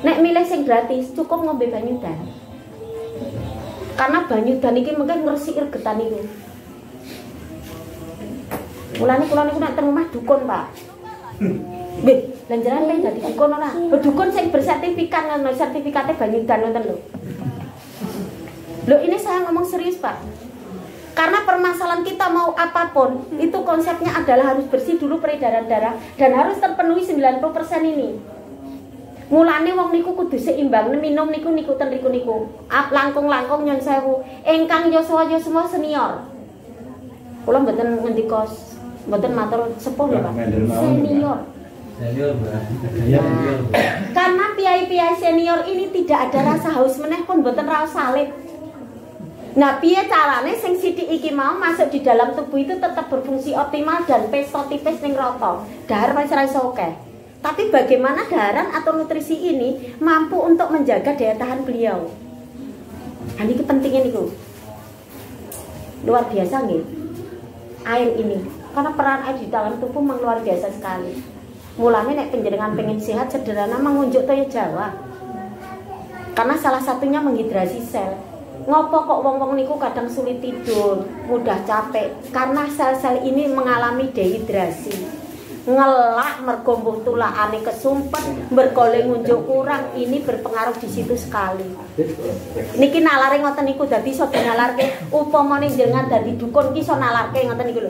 Nek milih sing gratis cukup ngombe banyu dan. Karena banyu dan iki mungkin ngresiki regetan niku. Mulane kula niku nek teng omah dukun, Pak. Nggih, lan jenengan pengen dadi dukun ora? Dukun sing bersertifikat ngono, sertifikate banyu dan ngoten lho. Lho ini saya ngomong serius, Pak. Karena permasalahan kita mau apapun, itu konsepnya adalah harus bersih dulu peredaran darah dan harus terpenuhi 90% ini. Mulane wong niku kudu seimbang, minum niku ten niku. Langkung-langkung nyon sewu. Ingkang yuswa semua senior. Kula mboten ngendika mboten matur sepuh lho, Pak. Senior. Karena piyai-piyai senior ini tidak ada rasa haus meneh pun mboten raos salib. Nah, piye carane sing sithik iki mau masuk di dalam tubuh itu tetap berfungsi optimal dan pesto tipis ning rata. Dahar wis ora iso akeh. Tapi bagaimana daharan atau nutrisi ini mampu untuk menjaga daya tahan beliau? Nah, ini pentingnya niku. Luar biasa nggih. Air ini, karena peran air di dalam tubuh memang luar biasa sekali. Mulane nek panjenengan pengen sehat sederhana mengunjuk toya Jawa. Karena salah satunya menghidrasi sel. Ngopo kok wong-wong niku kadang sulit tidur, mudah capek karena sel-sel ini mengalami dehidrasi. Ngelak mergo mbuh tulakane kesumpet, berkole ngunjuk kurang, ini berpengaruh di situ sekali. Niki nalare ngoten niku dadi iso dinalarke upamane jenengan dadi dukun ki iso nalarke ngoten niku lho.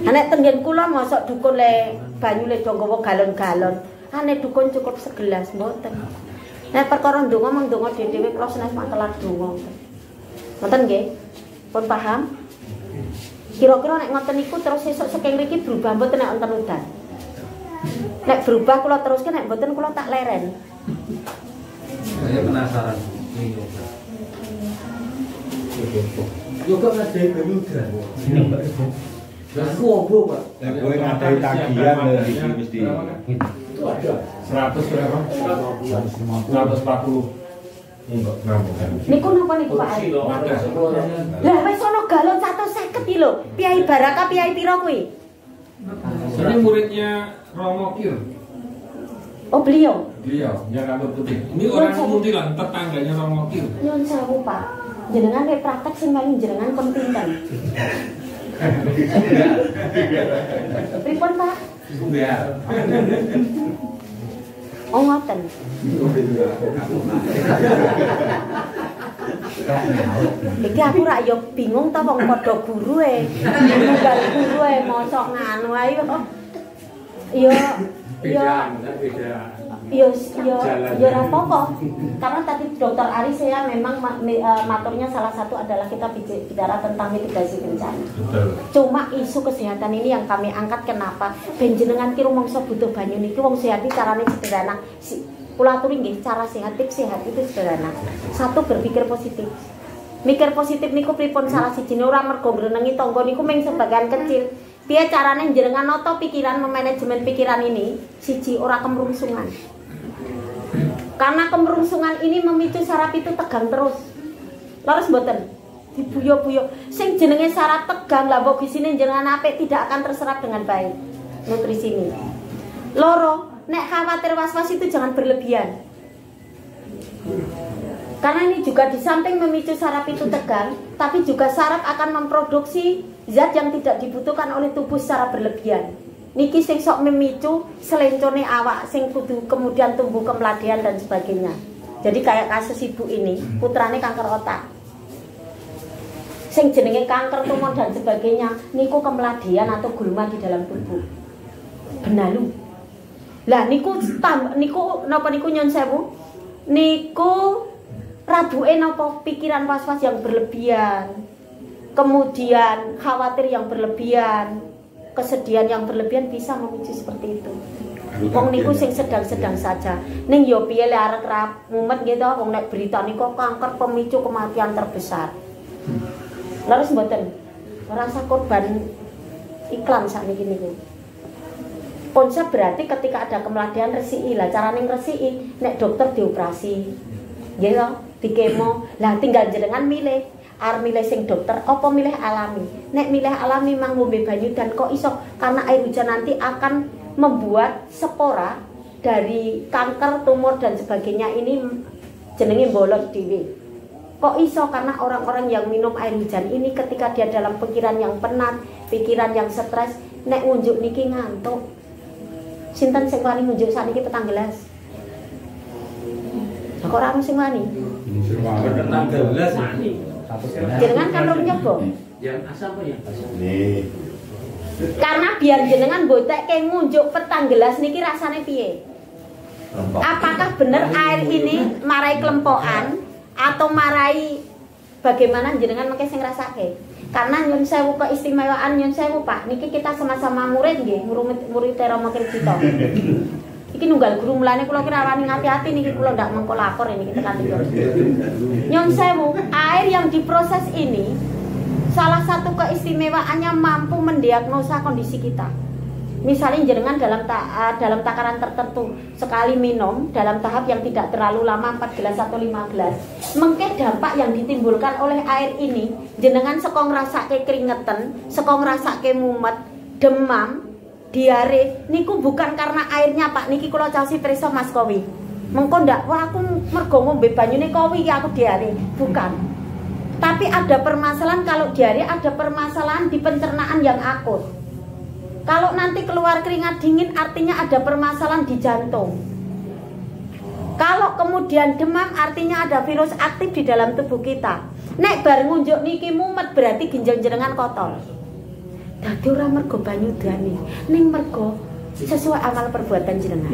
Nek tenggen kula mosok dukun le banyu le do nggawa galon-galon. Ane dukun cukup segelas mboten. Nek perkara ndonga mung ndonga dhewe kula senes mantelan donga. Ngoten nggih? Pun paham? Kira-kira nek ngoten niku terus sesuk saking mriki berubah mboten nek wonten udan. Nek berubah kula teruske nek mboten kula tak leren. Saya penasaran. Yo kok ngadain udan. Lah ku opo, Pak? Nek kowe ngadahi tagihan lho iki mesti. Itu ada 100 berapa? 140. Enggak, nambah. Niku napa niku Pak Ari? Lah wis ana galon 150 iki lho. Piai Baraka piai pira kuwi? Ini muridnya Romo Kir. Oh beliau. Beliau yang rambut putih. Ini orang Muntilan, tetangganya Romo Kir. Nyun sewu Pak. Jenengan nek praktek sing paling jenengan pentinten. Pripun Pak? Ya. Oh ngoten. Iki aku rak yo bingung ta wong padha guru e. Tunggal guru e mosok nganu ae kok. Yo Beda. Ya apa-apa. Karena tadi Dokter Ari saya memang maturnya salah satu adalah kita bicara tentang mitigasi bencana. Cuma isu kesehatan ini yang kami angkat kenapa? Ben jenengan ki rumangsa butuh banyu niki wong sehat iki carane sederhana. Kula aturi nggih, cara sehat sehat itu sederhana. Satu, berpikir positif. Mikir positif niku pripun salah sijine ora mergo ngrenengi tangga niku mung sebagian kecil. Piye carane jenengan nata pikiran, memanajemen pikiran ini? Siji, ora kemrungsungan. Karena kemerungsungan ini memicu saraf itu tegang terus. Laras mboten dibuyo-buyo. Sing jenenge saraf tegang lah mbok gisine jenengan apik tidak akan terserap dengan baik nutrisi ini. Loro, nek khawatir was-was itu jangan berlebihan. Karena ini juga di samping memicu saraf itu tegang, tapi juga saraf akan memproduksi zat yang tidak dibutuhkan oleh tubuh secara berlebihan. Niki sing sok memicu selencone awak sing kudu kemudian tumbuh kemeladian dan sebagainya. Jadi kayak kasus ibu ini, putrane kanker otak. Sing jenenge kanker tumor dan sebagainya, niku kemeladian atau gulma di dalam tubuh. Benalu. Lah niku napa niku nyon sewu? Niku rabuke napa pikiran was-was yang berlebihan. Kemudian khawatir yang berlebihan. Kesedihan yang berlebihan bisa memicu seperti itu. Wong niku sing sedang-sedang saja. Ning yo piye lek arek mumet gitu wong nek berita niku kanker pemicu kematian terbesar. Laras mboten rasa korban iklan sakniki niku. Konsep berarti ketika ada kemeladian resiki. Lah carane ngresiki nek dokter dioperasi. Nggih to, dikemo. Lah tinggal jenengan milih. Arep milih sing dokter apa milih alami. Nek milih alami mang ngombe banyu dan kok iso karena air hujan nanti akan membuat spora dari kanker, tumor dan sebagainya ini jenenge bolot dhewe. Kok iso karena orang-orang yang minum air hujan ini ketika dia dalam pikiran yang penat, pikiran yang stres, nek ngunjuk niki ngantuk. Sinten sing wani ngunjuk sakniki 4 gelas? Kok ora sing wani? Petang gelas mani. Jenengan kan urung nyoba. Yang asam apa ya? Nih. Karena biar jenengan botek kayak ngunjuk 4 gelas niki rasane piye? Apakah bener air ini marai kelempokan atau marai bagaimana jenengan mengke sing ngrasake? Karena nyun sewu keistimewaan nyun sewu Pak, niki kita sama-sama murid nggih, murid Romo Krisito. Iki nunggal guru mulane kula kira wani ngati-ati niki kula ndak mengko lapor ini kita kan. Nyun sewu, air yang diproses ini salah satu keistimewaannya mampu mendiagnosa kondisi kita. Misalnya jenengan dalam takaran tertentu sekali minum dalam tahap yang tidak terlalu lama 4 gelas atau 5 gelas. Mengke dampak yang ditimbulkan oleh air ini jenengan saka ngrasake keringetan, saka ngrasake mumet, demam, diare niku bukan karena airnya Pak, niki kula casi preso Mas Kowi. Mengko ndak wah aku mergo ngombe banyune Kowi aku diare, bukan. Tapi ada permasalahan kalau diare ada permasalahan di pencernaan yang akut. Kalau nanti keluar keringat dingin artinya ada permasalahan di jantung. Kalau kemudian demam artinya ada virus aktif di dalam tubuh kita. Nek bar ngunjuk niki mumet berarti ginjal jenengan kotor. Dadi ora mergo banyu dani, ning mergo sesuai amal perbuatan jenengan.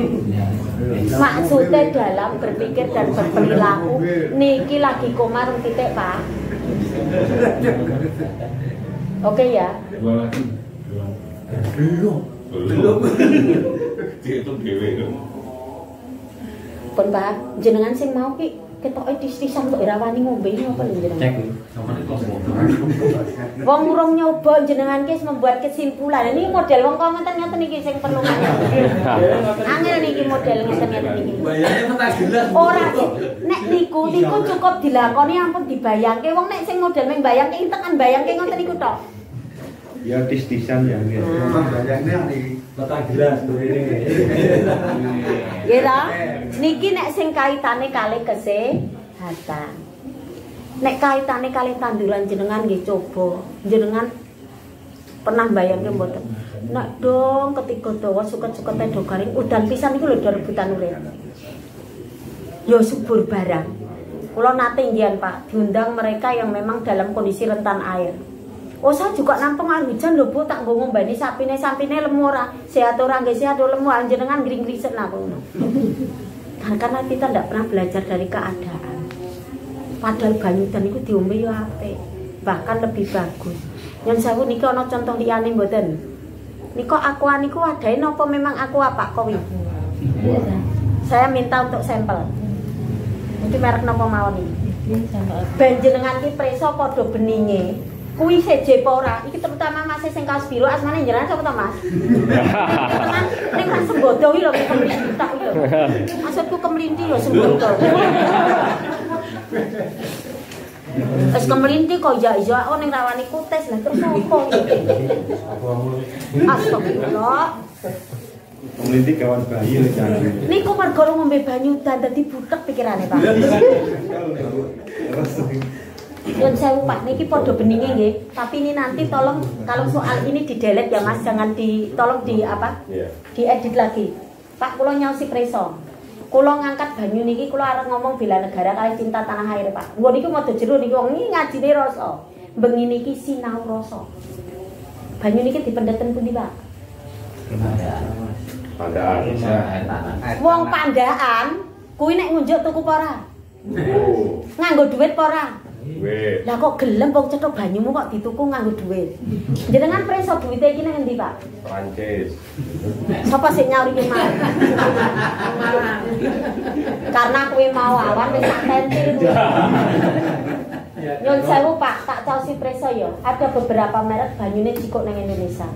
Maksudnya dalam berpikir dan berperilaku niki lagi koma rung titik Pak. Oke ya. Belum. Dihitung dhewe. Pun Pak, jenengan sing mau ki ketoke tis-tisan kok ora wani ngombe apa jenengan? Cek samane kok. Wong urung nyoba jenengan ki membuat kesimpulan. Ini model wong kok ngeten-ngeten iki sing perlu angel niki model ngeten-ngeten iki. Bayarnya petang gelas. Ora nek niku cukup dilakoni ampun dibayangke wong nek sing model meng bayangke tekan bayangke ngoten niku tok. Ya tis-tisan ya. Bayangnya nih. Petang gelas ini. Ya ta? Niki nek sing kaitane kalih kesehatan. Nek kaitane kalih tanduran jenengan nggih coba. Jenengan pernah bayangke mboten? Nek dong ketika dawa suket-sukete do garing udan pisan iku lho do rebutan urip. Ya subur barang. Kula nate nggih Pak, diundang mereka yang memang dalam kondisi rentan air. Oh saya juga nampung air hujan lho Bu, tak nggo ngombani sampine lemu ora. Sehat ora nggih sehat lemu anjenengan ngring-ngrisek napa ngono. Karena kita ndak pernah belajar dari keadaan. Padahal banyu dan itu diombe yo apik, bahkan lebih bagus. Yang sewu niki ana contoh liyane mboten. Niko aqua niku adain apa memang aqua Pak Kowi? Saya minta untuk sampel. Itu merek napa mawon iki? Ben jenengan ki preso padha beninge. Kuwi seje apa ora? Iki terutama Mas sing kaos biru asmane jenengan sapa to Mas? Teman ning kan sembodo iki lho kemlinti tak iki lho. Maksudku kemlinti lho sembodo. Wis kemelinti kok iya oh ning rawani kutes lah terus opo iki? Astagfirullah. Kemelinti kawan bayi lho jangan. Niku mergo ngombe banyu dan dadi butek pikirane Pak. Yang saya Pak, niki podo beninge nggih. Tapi ini nanti tolong kalau soal ini di delete ya Mas, jangan tolong di apa? Diedit lagi. Pak kula nyaosi preso. Kula ngangkat banyu niki kula arep ngomong bela negara kali cinta tanah air Pak. Nggon niku modo jero niki wong iki ngajine rasa. Bengi niki sinau rasa. Banyu niki dipendheten pundi Pak? Pandaan bisa. Wong pandaan kuwi nek ngunjuk tuku apa ora? Nganggo duit apa ora? Duit. Lah kok gelem wong cetok banyumu kok dituku nganggo duit. Jenengan preso duwite iki nang endi, Pak? Prancis. Sapa sing nyauri ki mau? Karena kuwi mau awan wis tak tentil kuwi. Nyun sewu Pak, tak caosi preso yo. Ada beberapa merek banyune jikok nang Indonesia.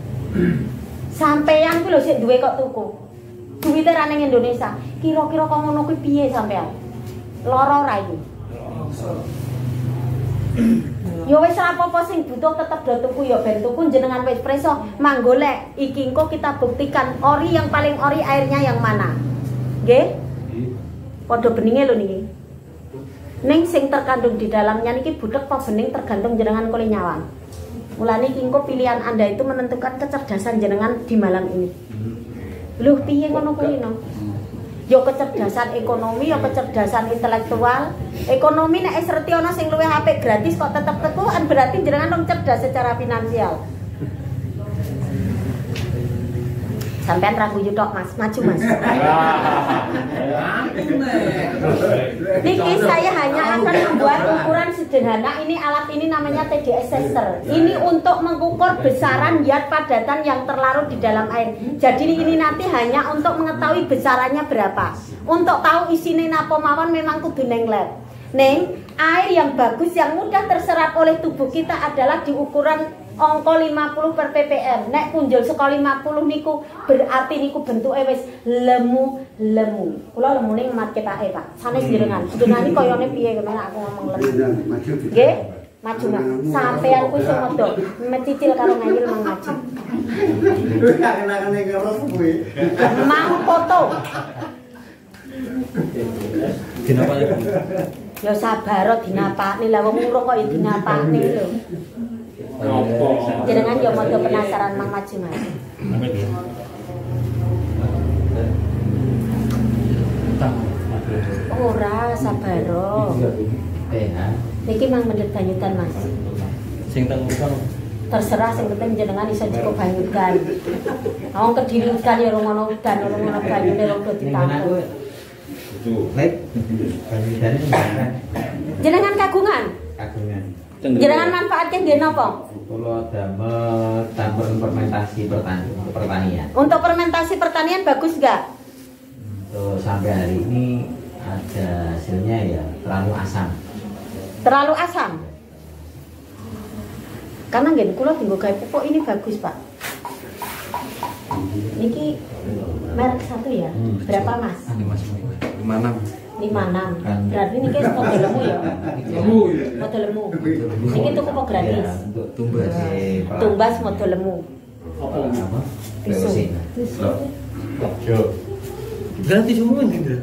Sampeyan kuwi lho sik duwe kok tuku. Duwite ra nang Indonesia. Kira-kira kok ngono kuwi piye sampean? Lara ora iki? Ya wis apa-apa sing butuh tetep do tuku ya ben tuku jenengan wis preso manggolek iki engko kita buktikan ori yang paling ori airnya yang mana. Nggih? Padha beninge lho niki. Ning sing terkandung di dalamnya niki budek apa bening tergantung jenengan kule nyawang. Mulane iki engko pilihan Anda itu menentukan kecerdasan jenengan di malam ini. Lho piye ngono kuwi no? Yo kecerdasan ekonomi, yo kecerdasan intelektual. Ekonomi nek reti ana sing luwih apik gratis kok tetep teku kan berarti jenengan dong cerdas secara finansial. Sampean ra guyu tok Mas, maju Mas. Niki saya hanya akan membuat ukuran sederhana. Ini alat ini namanya TDS Tester. Ini untuk mengukur besaran zat padatan yang terlarut di dalam air. Jadi ini nanti hanya untuk mengetahui besarannya berapa. Untuk tahu isine napa mawon memang kudu neng lab. Neng air yang bagus yang mudah terserap oleh tubuh kita adalah di ukuran angka 50 per ppm. Nek punjul saka 50 niku berarti niku bentuke wis lemu-lemu. Kula lemune mat ketake, Pak. Sanes jenengan. Jenengan iki koyone piye nek aku ngomong lemu. Nggih, maju Mas. Sampeyan kuwi sing modho mecicil karo ngayil mang maju. Kenakane keros kuwi. Mang foto. Kenapa ya? Ya sabar dinapakne lah wong urung kok ya dinapakne lho. Jenengan yo modho penasaran mang maju Mas. Ora sabar. Niki mang mendhet banyutan Mas. Sing teng mriko. Terserah sing penting jenengan iso cukup banyutan. Wong Kediri udan ya ora ngono udan, ora ngono banyune ora do ditampung. Jenengan kagungan? Kagungan. Jenengan manfaatnya nggih napa? Kula damel fermentasi pertanian. Untuk fermentasi pertanian bagus enggak? Untuk sampai hari ini ada hasilnya ya terlalu asam. Terlalu asam. Karena nggih kula dienggo gawe pupuk ini bagus, Pak. Niki merek satu ya. Berapa, Mas? 56. Berarti niki model lemu ya. Model lemu. Niki tuku kok gratis. Untuk tumbas. Tumbas model lemu. Apa? Bisu. Gratis semua Indra.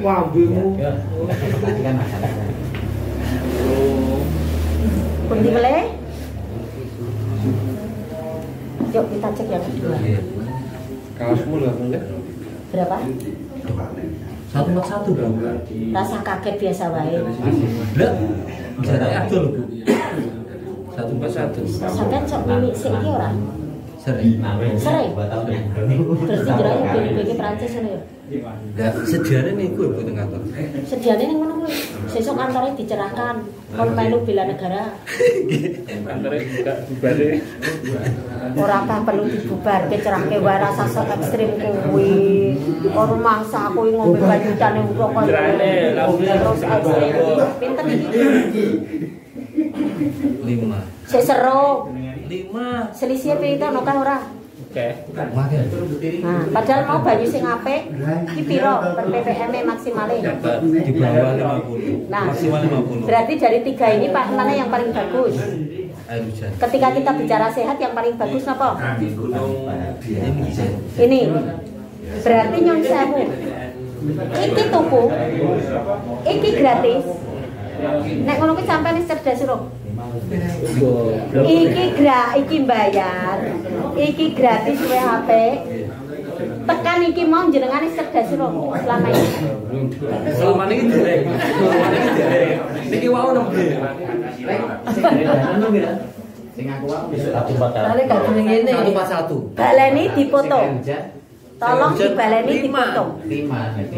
Wah, bingung. Tadi kan masalahnya. Pundi meleh? Yuk kita cek yang kedua. Kaosmu lah enggak? Berapa? 141 Bang. Rasa kaget biasa wae. Lah, jaraknya ada lho, Bu. 141. Sampeyan sok milik sik iki ora? Sering. Sering? 2 tahun yang Berarti jenenge bini-bini Prancis ngono ya. Lah sediane niku ibu teng kantor. Sediane ning ngono kuwi. Sesuk kantore dicerahkan. Kon melu bela negara. Kantore buka bubare. Ora apa perlu dibubarke cerahke wae rasa sok ekstrim kuwi. Ora mangsa aku ngombe banyutane rokok. Terus ekstrim. Pinten iki? 5. Sik seru. 5. Selisih pinten kah ora? Oke. Makan. Nah, padahal mau banyu sing apik iki piro per ppm maksimale? Di bawah 50. Nah, Maksimal 50. berarti dari 3 ini Pak mana yang paling bagus? Air hujan. Ketika kita bicara sehat yang paling bagus apa? Ini. Berarti nyun sewu. Iki tuku. Iki gratis. Nek ngono kuwi sampeyan wis cerdas sira. Iki bayar. Iki gratis luwih HP. Tekan iki mau jenengan wis cerdas sira selama ini. Selama ini dereng. Niki wau nembe. sing aku wae wis tak jumpa Lha gak jeneng ngene. 141. Baleni dipoto. Tolong dibaleni dipoto. 5 jadi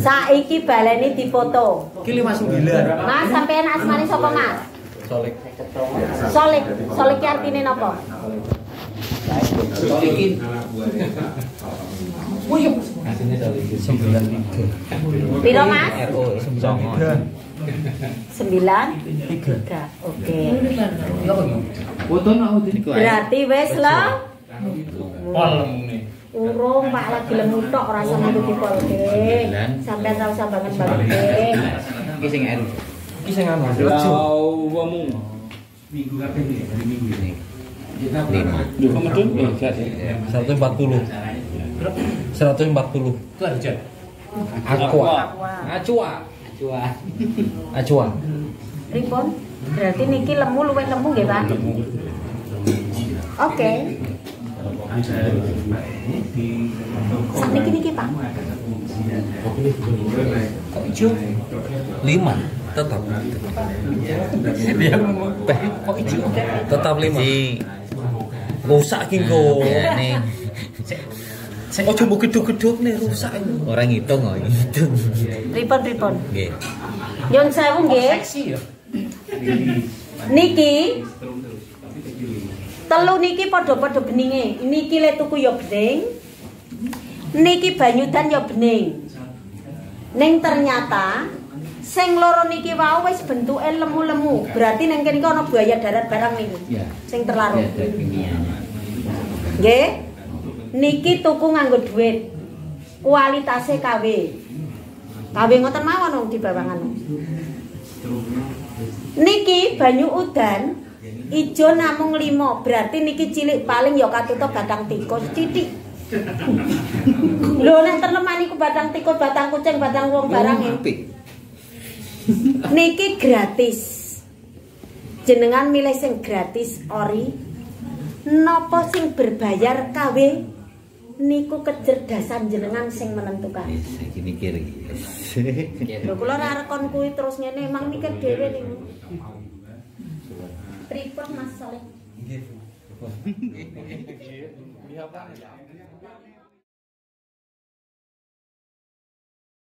Saiki baleni dipoto. Ki 59. Mas sampean asmane sapa Mas? Solek. Solik. Solik ki artine napa? solikin Asine solek 93. Piro Mas? RO songo 93. Oke. foto nak Berarti wis lho. Pol ngene. Urung Pak lagi lemu tok ora sampe dipolke. Sampeyan ra usah banget-banget. iki sing RO Ki sing anu. Jauhmu. Minggu kabeh nih, hari Minggu ini. 5 Yo kemedun enggak sih. 140. 140. Itu aja. Aqua. Acua. Acua. Pripun? Berarti niki lemu luwih lemu nggih, Pak? Oke. Sakniki niki, Pak. Kok ijo? 5 tetap. Dia ngomong kok ijo? Tetap 5. Rusak ki kok. ini Ojo mbok gedhog-gedhog nih rusak. orang ngitung kok ngitung Pripun? nggih Nyun sewu nggih. Niki telu niki padha-padha beninge. Niki le tuku ya bening. Niki banyudan ya bening. Ning ternyata sing loro niki wau wis bentuke lemu-lemu. Berarti ning kene iki ana buaya darat barang niku. Sing terlarut. Nggih. Niki tuku nganggo duit. Kualitasé KW. KW ngoten mawon wong di bawangan. Niki banyu udan ijo namung 5. Berarti niki cilik paling ya katutup batang tikus titik. Lho nek teneman iku batang tikus, batang kucing, batang wong barang niki gratis. Jenengan milih sing gratis ori napa sing berbayar KW niku kecerdasan jenengan sing menentukan. iki mikir iki Lho kula ora rekon kuwi terus ngene emang mikir dhewe niku. Pripun Mas Saleh? Nggih.